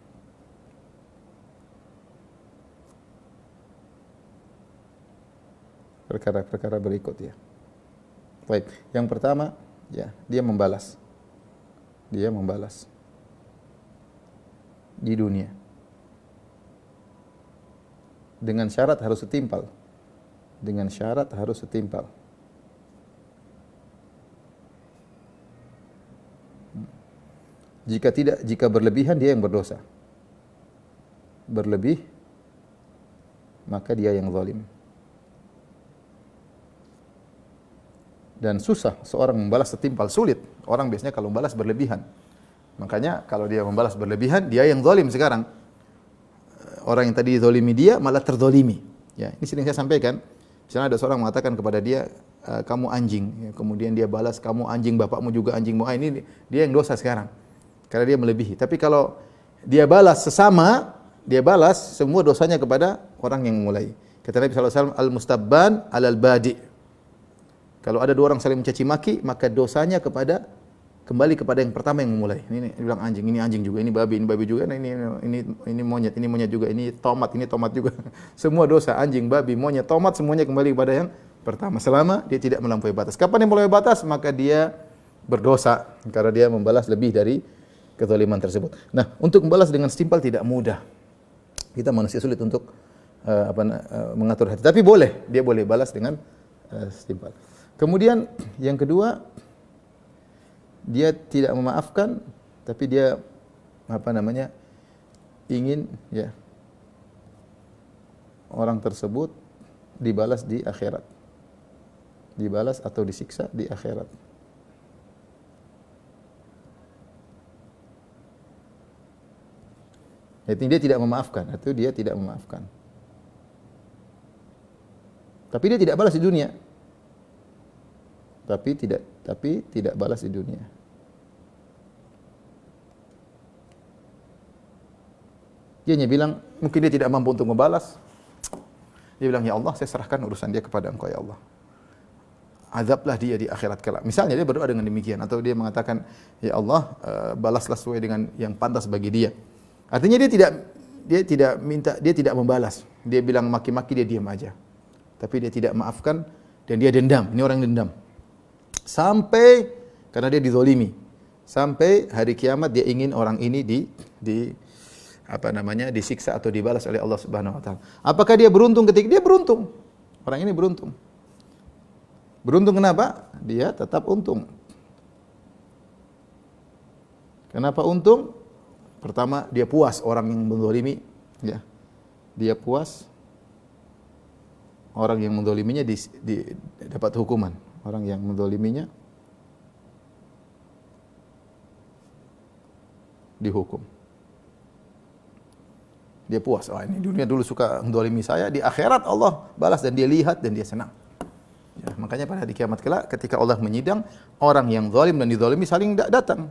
Speaker 2: Perkara-perkara berikut, ya. Baik. Yang pertama, ya, dia membalas. Dia membalas di dunia. Dengan syarat harus setimpal. Dengan syarat harus setimpal. Jika berlebihan dia yang berdosa. Berlebih maka dia yang zalim. Dan susah seorang membalas setimpal, sulit. Orang biasanya kalau membalas berlebihan. Makanya kalau dia membalas berlebihan, dia yang zalim sekarang. Orang yang tadi zalimi dia malah terzalimi. Ya, ini sering saya sampaikan. Misalnya ada seorang mengatakan kepada dia, kamu anjing. Ya, kemudian dia balas, kamu anjing, bapakmu juga anjingmu. Ini dia yang dosa sekarang. Karena dia melebihi. Tapi kalau dia balas sesama, dia balas semua dosanya kepada orang yang memulai. Kata Nabi SAW, al-mustabban alal badi. Kalau ada dua orang saling mencaci maki, maka dosanya kembali kepada yang pertama yang memulai. Ini bilang anjing, ini anjing juga, ini babi juga, nah ini monyet juga, ini tomat juga. Semua dosa anjing, babi, monyet, tomat semuanya kembali kepada yang pertama. Selama dia tidak melampaui batas. Kapan dia melampaui batas, maka dia berdosa karena dia membalas lebih dari kezaliman tersebut. Nah, untuk membalas dengan setimpal tidak mudah. Kita manusia sulit untuk mengatur hati. Tapi dia boleh balas dengan setimpal. Kemudian yang kedua, dia tidak memaafkan, tapi dia ingin ya orang tersebut dibalas di akhirat, dibalas atau disiksa di akhirat. Jadi dia tidak memaafkan, atau dia tidak memaafkan. Tapi dia tidak balas di dunia. Tapi tidak balas di dunia. Dia hanya bilang, mungkin dia tidak mampu untuk membalas. Dia bilang, ya Allah, saya serahkan urusan dia kepada Engkau, ya Allah. Azablah dia di akhirat kelak. Misalnya dia berdoa dengan demikian, atau dia mengatakan, ya Allah, balaslah sesuai dengan yang pantas bagi dia. Artinya dia tidak membalas. Dia bilang maki-maki, dia diam aja. Tapi dia tidak maafkan dan dia dendam. Ini orang yang dendam. Sampai karena dia dizalimi. Sampai hari kiamat dia ingin orang ini disiksa atau dibalas oleh Allah Subhanahu wa taala. Apakah dia beruntung ketika dia beruntung? Orang ini beruntung. Beruntung kenapa? Dia tetap untung. Kenapa untung? Pertama, dia puas orang yang menzalimi, ya. Dia puas orang yang menzaliminya dapat hukuman. Orang yang menzaliminya dihukum. Dia puas. Oh, ini dunia dulu suka menzalimi saya, di akhirat Allah balas dan dia lihat dan dia senang. Ya, makanya pada hari kiamat kelak ketika Allah menyidang, orang yang zalim dan dizalimi saling datang.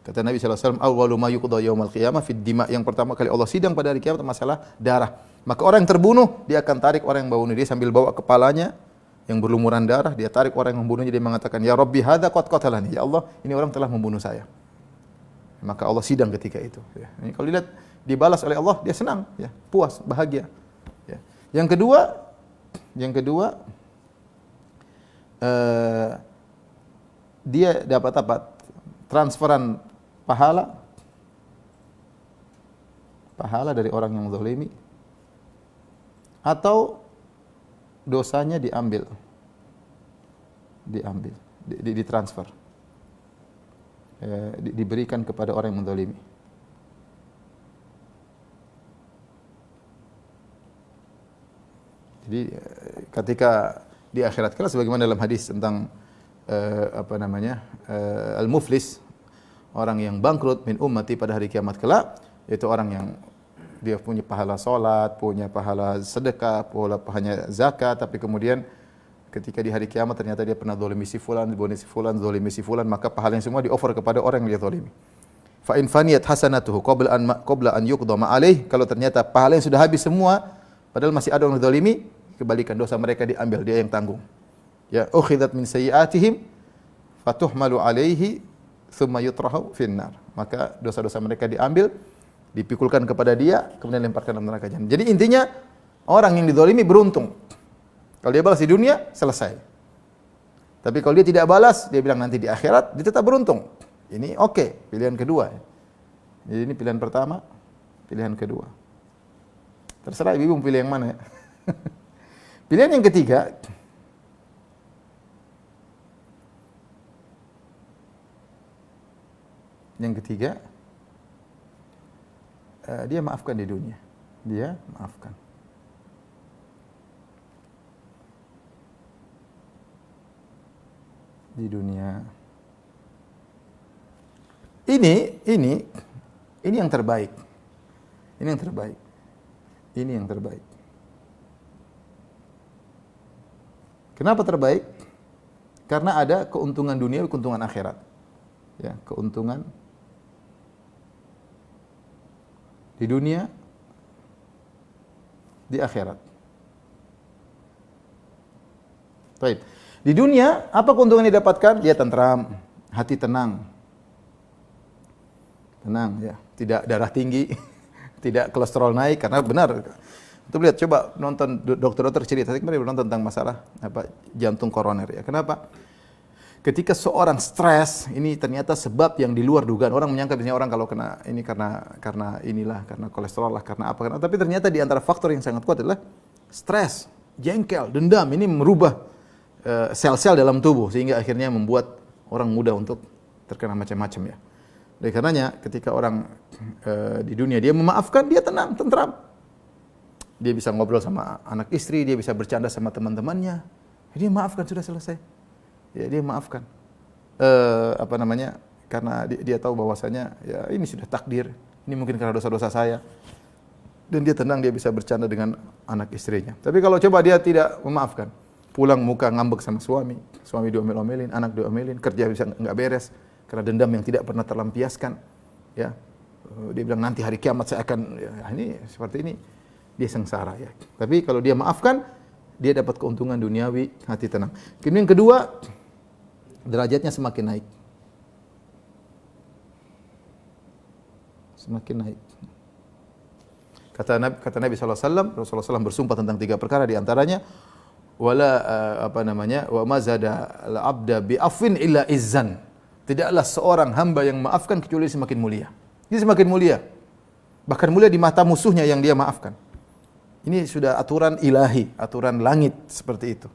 Speaker 2: Kata Nabi SAW, awwalu ma yuqda yaumal qiyamah fid dima. Yang pertama kali Allah sidang pada hari kiamat masalah darah. Maka orang yang terbunuh, dia akan tarik orang yang membunuh dia sambil bawa kepalanya yang berlumuran darah, dia tarik orang yang membunuhnya, dia mengatakan, ya Rabbi hadza qad qatalani. Ya Allah, ini orang telah membunuh saya. Maka Allah sidang ketika itu. Ya. Ini kalau dilihat dibalas oleh Allah, dia senang, ya, puas, bahagia. Ya. Yang kedua, dia dapat apa? Transferan pahala dari orang yang zalimi, atau dosanya ditransfer, diberikan kepada orang yang menzalimi. Jadi ketika di akhirat kelak, sebagaimana dalam hadis tentang al-muflis, orang yang bangkrut min ummati pada hari kiamat kelak, yaitu orang yang dia punya pahala salat, punya pahala sedekah, pahala zakat, tapi kemudian ketika di hari kiamat ternyata dia pernah zalimi si fulan, zalimi si fulan, maka pahalanya semua di-offer kepada orang yang dia zalimi. Fa in faniyat hasanatuhu qabla an yuqda ma alaih, kalau ternyata pahala yang sudah habis semua padahal masih ada orang yang zalimi, kebalikan dosa mereka diambil, dia yang tanggung. Ya, ukhidat min sayyi'atihim fatuhmalu alaihi thumma yutrahu finnar. Maka dosa-dosa mereka diambil, dipikulkan kepada dia, kemudian lemparkan dalam neraka jahanam. Jadi intinya orang yang dizalimi beruntung. Kalau dia balas di dunia, selesai. Tapi kalau dia tidak balas, dia bilang nanti di akhirat, dia tetap beruntung. Ini oke, pilihan kedua. Jadi ini pilihan pertama, pilihan kedua. Terserah ibu pilih yang mana ya. Pilihan yang ketiga, dia maafkan di dunia. Dia maafkan. Di dunia. Ini yang terbaik. Ini yang terbaik. Ini yang terbaik. Kenapa terbaik? Karena ada keuntungan dunia, keuntungan akhirat. Ya, keuntungan di dunia, di akhirat. Baik. Di dunia, apa keuntungan yang didapatkan? Dia tentram, hati tenang. Tenang ya, tidak darah tinggi, tidak kolesterol naik karena benar. Itu lihat coba nonton dokter-dokter cerita, saya kemarin nonton tentang masalah jantung koroner ya. Kenapa? Ketika seorang stres, ini ternyata sebab yang di luar dugaan. Orang menyangka biasanya orang kalau kena ini karena inilah, karena kolesterol lah, karena apa. Tapi ternyata di antara faktor yang sangat kuat adalah stres, jengkel, dendam. Ini merubah sel-sel dalam tubuh sehingga akhirnya membuat orang mudah untuk terkena macam-macam ya. Oleh karenanya ketika orang di dunia dia memaafkan, dia tenang, tentram. Dia bisa ngobrol sama anak istri, dia bisa bercanda sama teman-temannya. Dia maafkan, sudah selesai. Ya, dia maafkan. Karena dia tahu bahwasanya ya ini sudah takdir. Ini mungkin karena dosa-dosa saya. Dan dia tenang, dia bisa bercanda dengan anak istrinya. Tapi kalau coba dia tidak memaafkan, pulang muka ngambek sama suami diomel-omelin, anak diomelin, kerja bisa enggak beres karena dendam yang tidak pernah terlampiaskan. Ya. Dia bilang nanti hari kiamat saya akan ini seperti ini. Dia sengsara ya. Tapi kalau dia maafkan, dia dapat keuntungan duniawi, hati tenang. Kemudian yang kedua, derajatnya semakin naik. Semakin naik. Kata Nabi SAW, Rasulullah SAW bersumpah tentang 3 perkara, di antaranya wa ma zada al-abda bi afwin illa izzan. Tidaklah seorang hamba yang maafkan kecuali semakin mulia. Dia semakin mulia. Bahkan mulia di mata musuhnya yang dia maafkan. Ini sudah aturan ilahi, aturan langit seperti itu.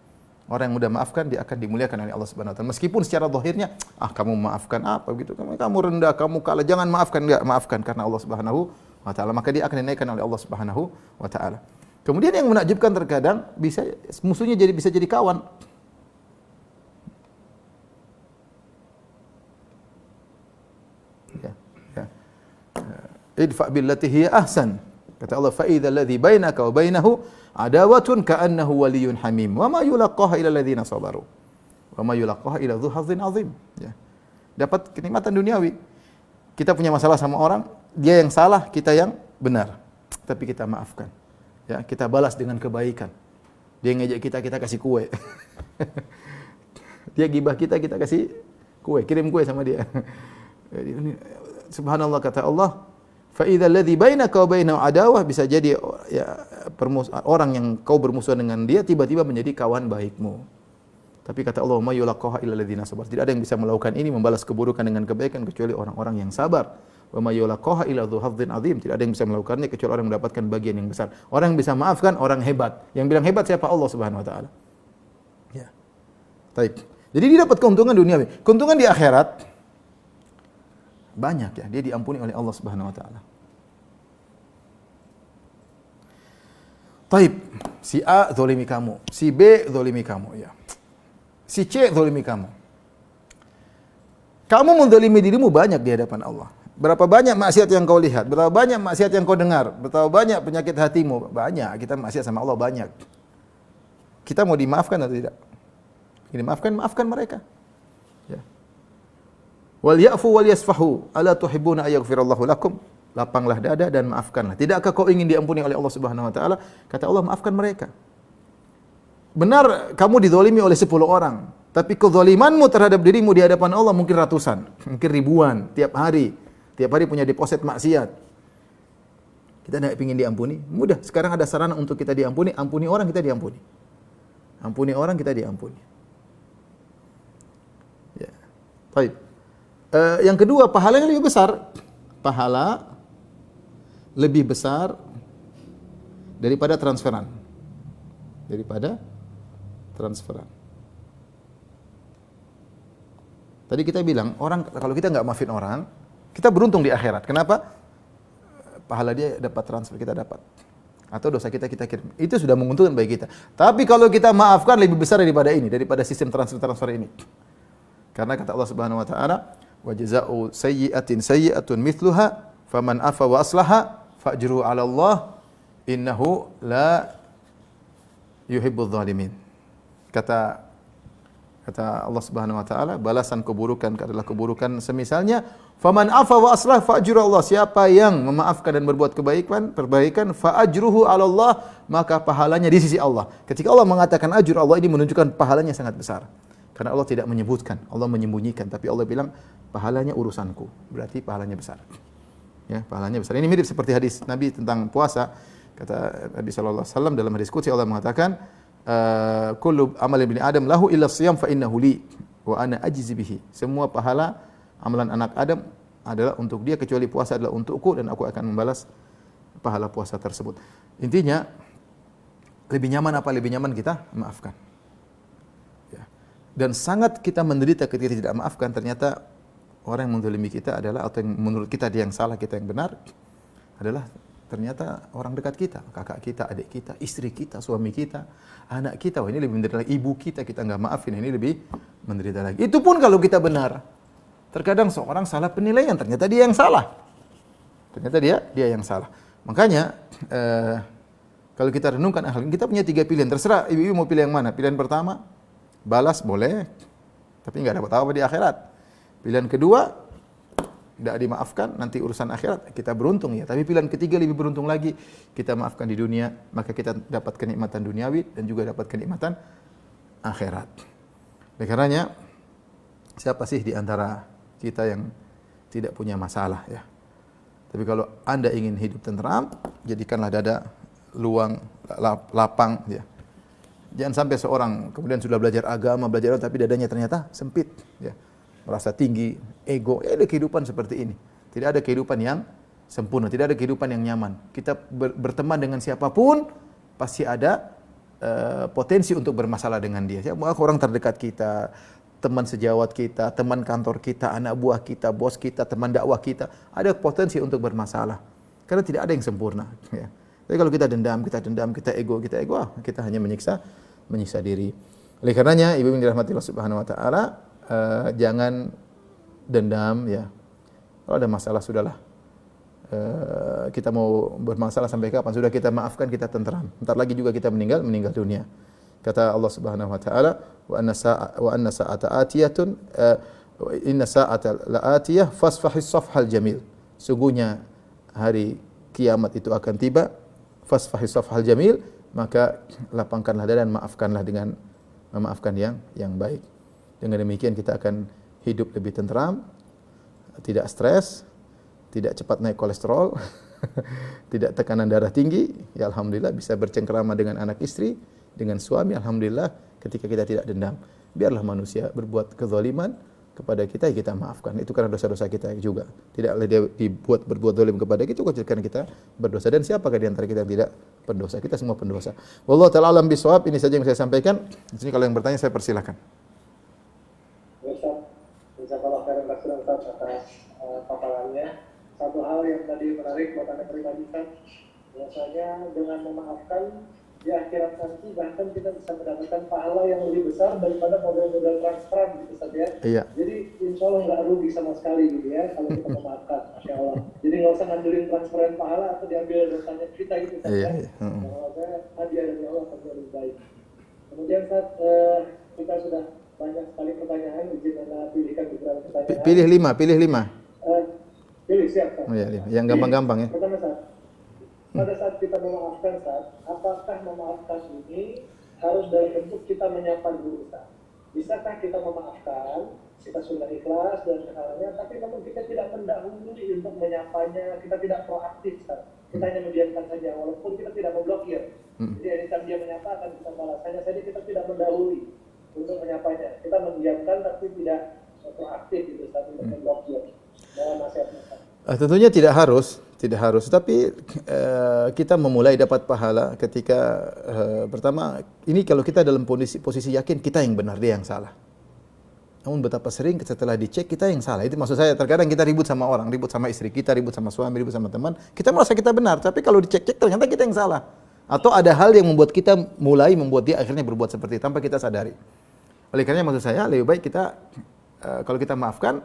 Speaker 2: Orang yang mudah maafkan dia akan dimuliakan oleh Allah Subhanahu wa taala. Meskipun secara zahirnya, kamu maafkan apa begitu, kamu rendah, kamu kalah, jangan maafkan, enggak, maafkan karena Allah Subhanahu wa taala, maka dia akan dinaikkan oleh Allah Subhanahu wa taala. Kemudian yang menakjubkan terkadang musuhnya bisa jadi kawan. Ya. Idfa billati hiya ahsan. Kata Allah, fa idzal ladzi bainaka wa bainahu adawatun ka'annahu waliyyun hamim wa ma yulaqaha illa alladziina sabaru wa ma yulaqaha illa dzu hazzin azim. Ya. Dapat kenikmatan duniawi. Kita punya masalah sama orang, dia yang salah, kita yang benar. Tapi kita maafkan. Ya, kita balas dengan kebaikan. Dia ngejek kita kasih kue. Dia gibah kita kasih kue, kirim kue sama dia. Subhanallah, kata Allah, fa idzal ladzi bainaka wa bainahu adawah, bisa jadi ya orang yang kau bermusuhan dengan dia tiba-tiba menjadi kawan baikmu. Tapi kata Allah, ma yulaqaha illa alladziina sabar. Tidak ada yang bisa melakukan ini, membalas keburukan dengan kebaikan kecuali orang-orang yang sabar. Wa ma yulaqaha illa dzu hazzin azim. Tidak ada yang bisa melakukannya kecuali orang yang mendapatkan bagian yang besar. Orang yang bisa maafkan orang hebat. Yang bilang hebat siapa? Allah Subhanahu wa taala. Ya. Baik. Jadi dia dapat keuntungan duniawi. Keuntungan di akhirat banyak ya, dia diampuni oleh Allah Subhanahu wa taala. Taib, si A zalimi kamu, si B zalimi kamu ya. Si C zalimi kamu. Kamu menzalimi dirimu banyak di hadapan Allah. Berapa banyak maksiat yang kau lihat, berapa banyak maksiat yang kau dengar, berapa banyak penyakit hatimu, banyak. Kita maksiat sama Allah banyak. Kita mau dimaafkan atau tidak? Dimaafkan, maafkan mereka. Ya. Wal ya'fu wal yasfahu, ala tuhibbuna ayaghfirallahu lakum. Lapanglah dada dan maafkanlah. Tidakkah kau ingin diampuni oleh Allah Subhanahu wa taala? Kata Allah, maafkan mereka. Benar kamu dizalimi oleh 10 orang, tapi kezalimanmu terhadap dirimu di hadapan Allah mungkin ratusan, mungkin ribuan tiap hari. Tiap hari punya deposit maksiat. Kita tidak ingin diampuni? Mudah. Sekarang ada sarana untuk kita diampuni. Ampuni orang, kita diampuni. Ampuni orang, kita diampuni. Ya. Baik. Yang kedua, pahalanya lebih besar. Pahala lebih besar daripada transferan. Daripada transferan. Tadi kita bilang, orang kalau kita nggak maafin orang, kita beruntung di akhirat. Kenapa? Pahala dia dapat, transfer kita dapat. Atau dosa kita kirim. Itu sudah menguntungkan bagi kita. Tapi kalau kita maafkan lebih besar daripada ini, daripada sistem transfer ini. Karena kata Allah Subhanahu wa taala, wa jazaa'u sayyi'atin sayyi'atun mithluha faman afa wa aslaha fa'jruhu 'ala Allah innahu la yuhibbudz zalimin. Kata Allah Subhanahu wa taala, balasan keburukan adalah keburukan semisalnya. Faman afa wa aslah fa ajru Allah. Siapa yang memaafkan dan berbuat perbaikan, fa ajruhu 'ala Allah, maka pahalanya di sisi Allah. Ketika Allah mengatakan ajru Allah, ini menunjukkan pahalanya sangat besar. Karena Allah tidak menyebutkan, Allah menyembunyikan, tapi Allah bilang pahalanya urusanku. Berarti pahalanya besar. Ya, pahalanya besar. Ini mirip seperti hadis Nabi tentang puasa. Kata Nabi sallallahu alaihi wasallam dalam hadis qudsi, Allah mengatakan, kullu amal ibni Adam lahu illa shiyam fa innahu li wa ana ajzi bihi. Semua pahala amalan anak Adam adalah untuk dia kecuali puasa adalah untukku dan aku akan membalas pahala puasa tersebut. Intinya lebih nyaman apa? Lebih nyaman kita maafkan. Ya. Dan sangat kita menderita ketika tidak maafkan, ternyata orang yang menzalimi kita adalah, atau yang menurut kita dia yang salah, kita yang benar, adalah ternyata orang dekat kita, kakak kita, adik kita, istri kita, suami kita, anak kita. Wah, ini lebih menderita lagi. Ibu kita nggak maafin, ini lebih menderita lagi. Itu pun kalau kita benar. Terkadang seorang salah penilaian, ternyata dia yang salah. Ternyata dia yang salah. Makanya kalau kita renungkan hal ini, kita punya 3 pilihan. Terserah ibu-ibu mau pilih yang mana. Pilihan pertama, balas boleh, tapi nggak dapat apa-apa di akhirat. Pilihan kedua, tidak dimaafkan, nanti urusan akhirat kita beruntung ya. Tapi pilihan ketiga lebih beruntung lagi, kita maafkan di dunia, maka kita dapat kenikmatan duniawi dan juga dapat kenikmatan akhirat. Oleh karenanya, siapa sih di antara kita yang tidak punya masalah ya? Tapi kalau Anda ingin hidup tenteram, jadikanlah dada luang, lapang ya. Jangan sampai seorang kemudian sudah belajar agama, tapi dadanya ternyata sempit ya. Merasa tinggi, ego. Ya, ada kehidupan seperti ini. Tidak ada kehidupan yang sempurna, tidak ada kehidupan yang nyaman. Kita berteman dengan siapapun pasti ada potensi untuk bermasalah dengan dia. Siapa orang terdekat kita, teman sejawat kita, teman kantor kita, anak buah kita, bos kita, teman dakwah kita, ada potensi untuk bermasalah. Karena tidak ada yang sempurna. Ya. Tapi kalau kita dendam, kita ego, kita hanya menyiksa diri. Oleh karenanya, ibu yang dirahmati Allah Subhanahu wa taala, jangan dendam ya. Kalau ada masalah sudahlah. Kita mau bermasalah sampai kapan? Sudah kita maafkan, kita tenteram. Entar lagi juga kita meninggal dunia. Kata Allah Subhanahu wa taala, wa anna sa'ata atiyatun inna sa'ata la'atiyah fasfahis safhal jamil. Sungguhnya hari kiamat itu akan tiba, fasfahis safhal jamil, maka lapangkanlah dada dan maafkanlah dengan memaafkan yang baik. Dengan demikian kita akan hidup lebih tenteram, tidak stres, tidak cepat naik kolesterol, tidak tekanan darah tinggi. Ya alhamdulillah bisa bercengkrama dengan anak istri, dengan suami, alhamdulillah ketika kita tidak dendam. Biarlah manusia berbuat kezaliman kepada kita, kita maafkan. Itu karena dosa-dosa kita juga. Tidak boleh dia berbuat zalim kepada kita, karena kita berdosa. Dan siapakah di antara kita yang tidak berdosa? Kita semua pendosa. Wallahu ta'ala alam bisawab. Ini saja yang saya sampaikan. Di sini kalau yang bertanya saya persilakan.
Speaker 1: Ustaz, jazakallahu khairan katsiran atas paparannya. Satu hal yang tadi menarik buat Anda pribadi kan, biasanya dengan memaafkan di akhirat nanti bahkan kita bisa mendapatkan pahala yang lebih besar daripada model-model transferan gitu saja.
Speaker 2: Iya.
Speaker 1: Jadi insya Allah nggak rugi sama sekali gitu ya kalau kita memaafkan, masya Allah. Jadi nggak usah ngandelin transferan pahala atau diambil dosanya kita gitu saja.
Speaker 2: Iya.
Speaker 1: Kalau saya hadiah dari Allah akan lebih baik. Kemudian saat kita sudah banyak sekali pertanyaan, izin Anda pilihkan beberapa pertanyaan.
Speaker 2: Pilih 5.
Speaker 1: Pilih siap.
Speaker 2: Oh ya, 5. Yang gampang-gampang ya.
Speaker 1: Pertama saat. Pada saat kita memaafkan saat, apakah memaafkan ini harus dalam bentuk kita menyapa dulu saat? Bisakah kita memaafkan, kita sudah ikhlas dan segalanya, tapi namun kita tidak mendahului untuk menyapanya, kita tidak proaktif saat. Kita hanya membiarkan saja, walaupun kita tidak memblokir. Jadi anytime dia menyapa akan kita balas. Hanya saja kita tidak mendahului untuk menyapanya. Kita membiarkan tapi tidak proaktif gitu saat untuk memblokir. Mohon nasihat.
Speaker 2: Tentunya tidak harus, tapi kita memulai dapat pahala ketika pertama ini kalau kita dalam posisi yakin kita yang benar, dia yang salah. Namun betapa sering setelah dicek kita yang salah. Itu maksud saya, terkadang kita ribut sama orang, ribut sama istri kita, ribut sama suami, ribut sama teman, kita merasa kita benar, tapi kalau dicek-cek ternyata kita yang salah. Atau ada hal yang membuat kita membuat dia akhirnya berbuat seperti itu tanpa kita sadari. Oleh karena maksud saya lebih baik kita kalau kita maafkan,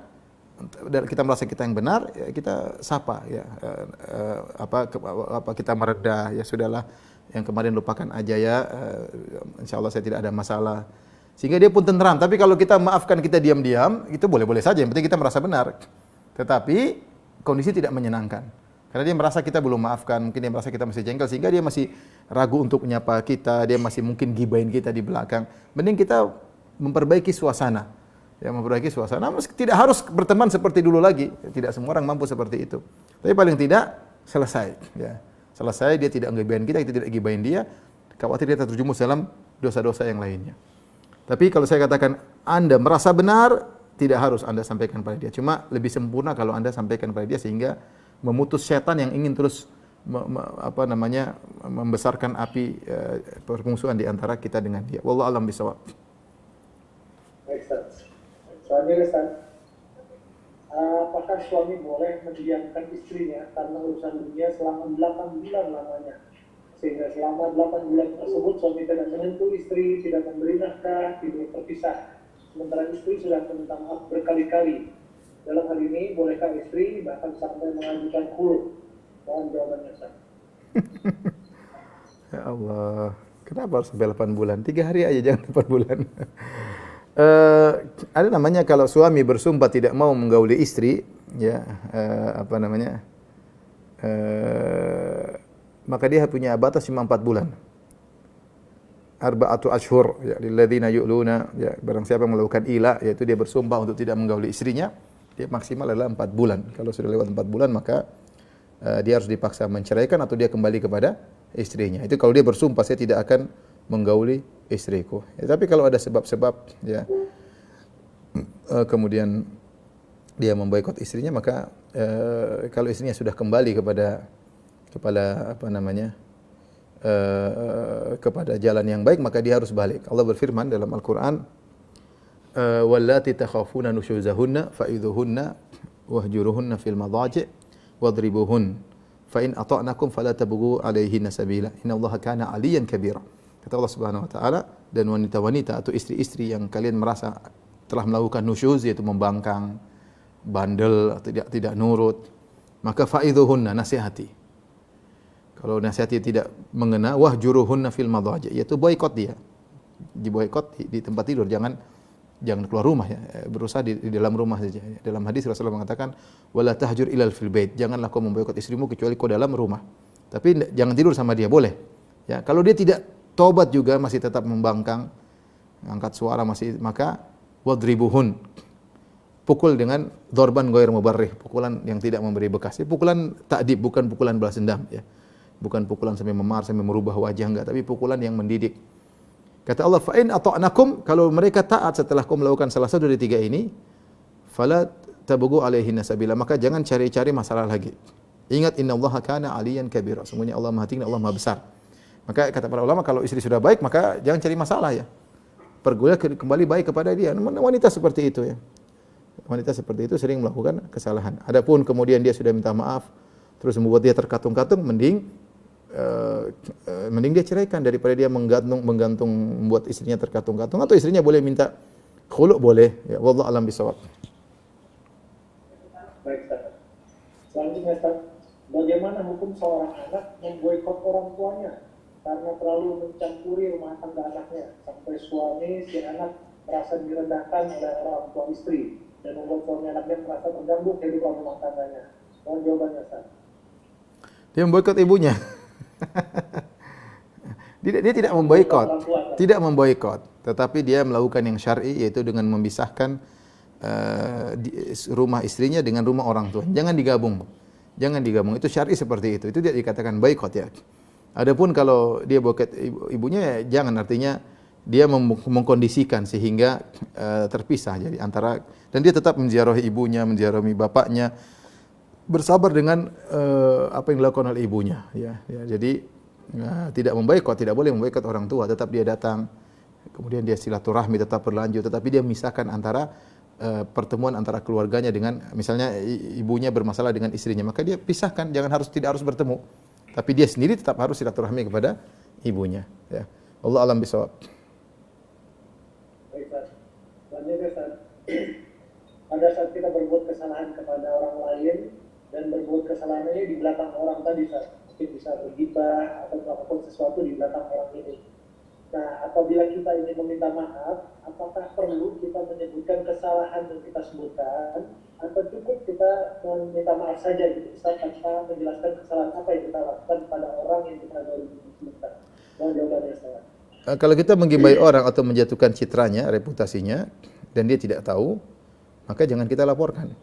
Speaker 2: dan kita merasa kita yang benar, ya kita sapa ya, kita meredah, ya sudahlah, yang kemarin lupakan aja ya, insya Allah saya tidak ada masalah. Sehingga dia pun tenteram. Tapi kalau kita maafkan, kita diam-diam, itu boleh-boleh saja, yang penting kita merasa benar. Tetapi kondisi tidak menyenangkan. Karena dia merasa kita belum maafkan, mungkin dia merasa kita masih jengkel, sehingga dia masih ragu untuk menyapa kita, dia masih mungkin gibahin kita di belakang. Mending kita memperbaiki suasana. Ya, memperbaiki suasana, tidak harus berteman seperti dulu lagi. Tidak semua orang mampu seperti itu. Tapi paling tidak selesai. Ya. Selesai, dia tidak ngegibahin kita tidak gibahin dia. Khawatir dia terjerumus dalam dosa-dosa yang lainnya. Tapi kalau saya katakan Anda merasa benar, tidak harus Anda sampaikan pada dia. Cuma lebih sempurna kalau Anda sampaikan pada dia sehingga memutus setan yang ingin terus membesarkan api permusuhan di antara kita dengan dia. Wallahu a'lam bishawab.
Speaker 1: Baik, Ustaz. Soalnya Ustaz, apakah suami boleh mendiamkan istrinya karena urusan dunia selama 8 bulan lamanya? Sehingga selama 8 bulan tersebut suami tidak menyentuh istri, tidak memberi nafkah, tidak berpisah. Sementara istri sudah meminta maaf berkali-kali. Dalam hal ini, bolehkah istri bahkan sampai mengajukan khulud? Mohon jawabannya, Ustaz.
Speaker 2: Ya Allah, kenapa harus sampai 8 bulan? 3 hari aja, jangan 8 bulan. Ada namanya kalau suami bersumpah tidak mau menggauli istri, ya maka dia punya batas cuma 4 bulan. Arba'atu ashhur ya lilladzina yu'luna, ya barang siapa yang melakukan ila, yaitu dia bersumpah untuk tidak menggauli istrinya, dia maksimal adalah 4 bulan. Kalau sudah lewat 4 bulan maka dia harus dipaksa menceraikan atau dia kembali kepada istrinya. Itu kalau dia bersumpah saya tidak akan menggauli istriku. Ya, tapi kalau ada sebab-sebab ya kemudian dia memboikot istrinya, maka kalau istrinya sudah kembali kepada kepada jalan yang baik, maka dia harus balik. Allah berfirman dalam Al-Qur'an, wallati takhafuna nusyuzahunna fa'idhuhunna wahjuruhunna fil madhaji' wadribuhun fa in ata'nakum fala tabghu 'alaihinna sabila innallaha kana 'aliyan kabira. Kata Allah Subhanahu wa taala, dan wanita-wanita atau istri-istri yang kalian merasa telah melakukan nusyuz, yaitu membangkang, bandel, atau tidak nurut, maka fa'idhuhunna, nasihati. Kalau nasihati tidak mengena, wahjuruhunna fil madhaji', yaitu boikot dia. Diboikot di tempat tidur, jangan keluar rumah ya, berusaha di dalam rumah saja. Dalam hadis Rasulullah mengatakan, wala tahjur ilal fil bait, janganlah kau memboikot istrimu kecuali kau dalam rumah. Tapi jangan tidur sama dia, boleh. Ya, kalau dia tidak tobat juga masih tetap membangkang, angkat suara masih, maka wadribuhun, pukul dengan dorban ghair mubarrih, pukulan yang tidak memberi bekas. Pukulan ta'dib, bukan pukulan balas dendam ya. Bukan pukulan sampai memar, sampai merubah wajah, enggak, tapi pukulan yang mendidik. Kata Allah, fa in ata'nakum, kalau mereka taat setelah kau melakukan salah satu dari 3 ini, fala tabghu alaihinna sabila, maka jangan cari-cari masalah lagi. Ingat, innallaha kana 'aliyan kabira, sesungguhnya Allah Maha Tinggi, Allah Maha Besar. Maka kata para ulama, kalau istri sudah baik, maka jangan cari masalah ya. Perguliah kembali baik kepada dia. Wanita seperti itu ya. Wanita seperti itu sering melakukan kesalahan. Adapun kemudian dia sudah minta maaf, terus membuat dia terkatung-katung, mending dia ceraikan daripada dia menggantung membuat istrinya terkatung-katung. Atau istrinya boleh minta khulu', boleh. Ya, wallahu a'lam bishawab.
Speaker 1: Baik, Ustaz. Selanjutnya, Ustaz, bagaimana hukum seorang anak memboikot orang tuanya karena terlalu mencampuri rumah tangga anaknya, sampai suami si anak merasa direndahkan oleh orang tua istri dan membuat suami anaknya merasa terganggu kehidupan rumah tangganya? Mohon jawabannya, Ustaz.
Speaker 2: Dia memboikot ibunya. Dia tidak memboikot, tetapi dia melakukan yang syar'i, yaitu dengan memisahkan rumah istrinya dengan rumah orang tua. Jangan digabung. Itu syar'i seperti itu. Itu dia dikatakan boikot ya. Adapun kalau dia boikot ibunya, ya jangan, artinya dia mengkondisikan sehingga terpisah jadi antara, dan dia tetap menziarahi ibunya, menziarahi bapaknya, bersabar dengan apa yang dilakukan oleh ibunya ya. Jadi tidak memboikot, tidak boleh memboikot orang tua, tetap dia datang, kemudian dia silaturahmi tetap berlanjut, tetapi dia memisahkan antara pertemuan antara keluarganya dengan, misalnya ibunya bermasalah dengan istrinya, maka dia pisahkan, tidak harus bertemu, tapi dia sendiri tetap harus silaturahmi kepada ibunya ya. Allah a'lam bishawab.
Speaker 1: Baik, Ustaz. Selanjutnya, Ustaz. pada saat kita berbuat kesalahan kepada orang lain dan berbuat kesalahan ini di belakang orang tadi, mungkin bisa bergibah atau melakukan sesuatu di belakang orang ini. Nah, apabila kita ingin meminta maaf, apakah perlu kita menyebutkan kesalahan yang kita sebutkan, atau cukup kita meminta maaf saja gitu, Ustaz, tanpa menjelaskan kesalahan apa yang kita lakukan pada orang yang kita baru sebutkan? Mohon jawabannya, Ustaz.
Speaker 2: Kalau kita menggibai orang atau menjatuhkan citranya, reputasinya, dan dia tidak tahu, maka jangan kita laporkan.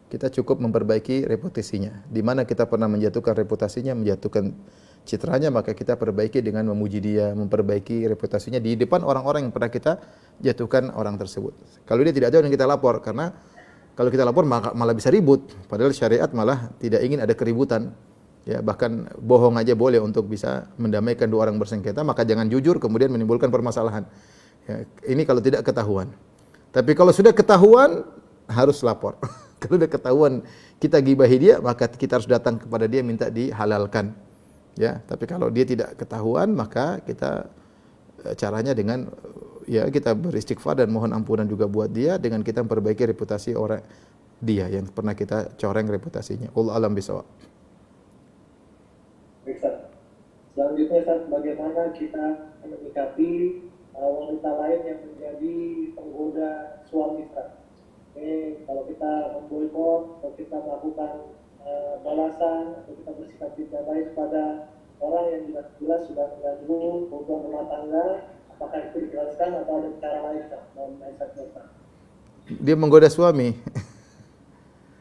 Speaker 2: Kita cukup memperbaiki reputasinya. Di mana kita pernah menjatuhkan reputasinya, menjatuhkan citranya, maka kita perbaiki dengan memuji dia, memperbaiki reputasinya di depan orang-orang yang pernah kita jatuhkan orang tersebut. Kalau dia tidak tahu, dan kita lapor, karena kalau kita lapor malah bisa ribut. Padahal syariat malah tidak ingin ada keributan. Ya, bahkan bohong aja boleh untuk bisa mendamaikan dua orang bersengketa, maka jangan jujur kemudian menimbulkan permasalahan. Ya, ini kalau tidak ketahuan. Tapi kalau sudah ketahuan, harus lapor. Kalau sudah ketahuan kita gibahi dia, maka kita harus datang kepada dia minta dihalalkan. Ya, tapi kalau dia tidak ketahuan, maka kita caranya dengan ya kita beristighfar dan mohon ampunan juga buat dia dengan kita memperbaiki reputasi orang dia yang pernah kita coreng reputasinya. Wallahu a'lam bishawab.
Speaker 1: Selanjutnya, Ustaz, bagaimana kita menyikapi wanita lain yang menjadi penggoda suami, Ustaz? Ini kalau kita memboikot, atau kita melakukan balasan, atau kita bersikap tidak baik kepada orang yang jelas-jelas sudah mengganggu hubungan rumah tangga, apakah itu dijelaskan atau ada cara lain, Ustaz?
Speaker 2: Dia menggoda suami.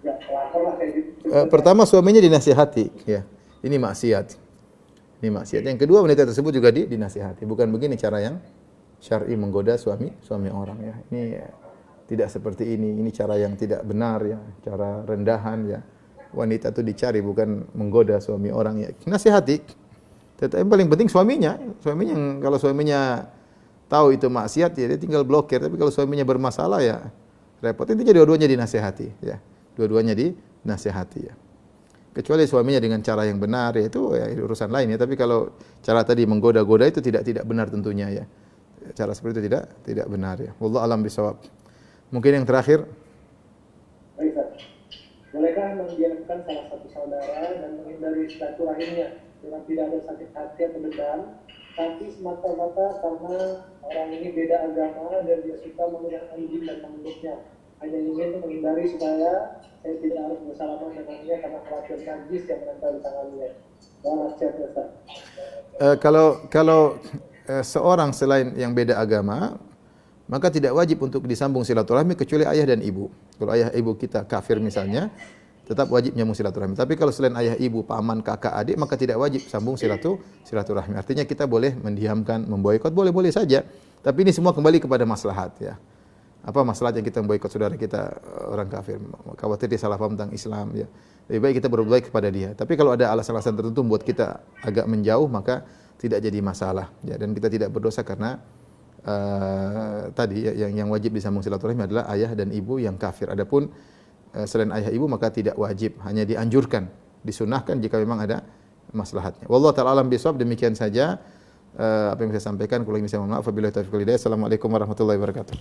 Speaker 1: Ya, laporlah kayak gitu.
Speaker 2: Pertama, suaminya dinasihati, ya. Ini maksiat. Ini maksiat. Yang kedua, wanita tersebut juga dinasihati. Bukan begini cara yang syar'i menggoda suami orang, ya. Ini tidak seperti ini. Ini cara yang tidak benar, ya. Cara rendahan, ya. Wanita itu dicari, bukan menggoda suami orang, ya. Nasihati. Tetapi yang paling penting suaminya kalau suaminya tahu itu maksiat, ya dia tinggal blokir. Tapi kalau suaminya bermasalah, ya repot. Intinya dua-duanya dinasihati, ya. Dua-duanya dinasihati, ya. Kecuali suaminya dengan cara yang benar, ya itu ya urusan lain, ya. Tapi kalau cara tadi menggoda-goda itu tidak benar tentunya, ya. Cara seperti itu tidak benar, ya. Wallahu a'lam bishawab. Mungkin yang terakhir.
Speaker 1: Baik, Ustaz. Bolehkah mendiamkan salah satu saudara dan menghindari silaturahimnya dengan tidak ada sakit hati atau dendam, tapi semata-mata karena orang ini beda agama dan dia suka menggunakan anjing dan memeluknya? Hanya ingin menghindari supaya saya tidak harus bersalaman dengannya karena khawatir najis yang menempel di tangannya.
Speaker 2: Kalau seorang selain yang beda agama, maka tidak wajib untuk disambung silaturahmi kecuali ayah dan ibu. Kalau ayah ibu kita kafir misalnya, tetap wajib nyambung silaturahmi. Tapi kalau selain ayah ibu, paman, kakak, adik, maka tidak wajib sambung silaturahmi. Artinya kita boleh mendiamkan, memboikot, boleh-boleh saja. Tapi ini semua kembali kepada maslahat, ya. Apa masalah yang kita memboikot saudara kita orang kafir? Khawatir dia salah paham tentang Islam, ya. Lebih baik kita berbuat baik kepada dia. Tapi kalau ada alasan-alasan tertentu membuat kita agak menjauh, maka tidak jadi masalah, ya. Dan kita tidak berdosa karena tadi yang wajib disambung silaturahmi adalah ayah dan ibu yang kafir. Adapun selain ayah ibu maka tidak wajib, hanya dianjurkan, disunahkan jika memang ada maslahatnya. Wallahu ta'ala alam bisawab. Demikian saja apa yang saya sampaikan. Kalau bisa mohon maaf. Wabillahi taufiq wal hidayah. Assalamualaikum warahmatullahi wabarakatuh.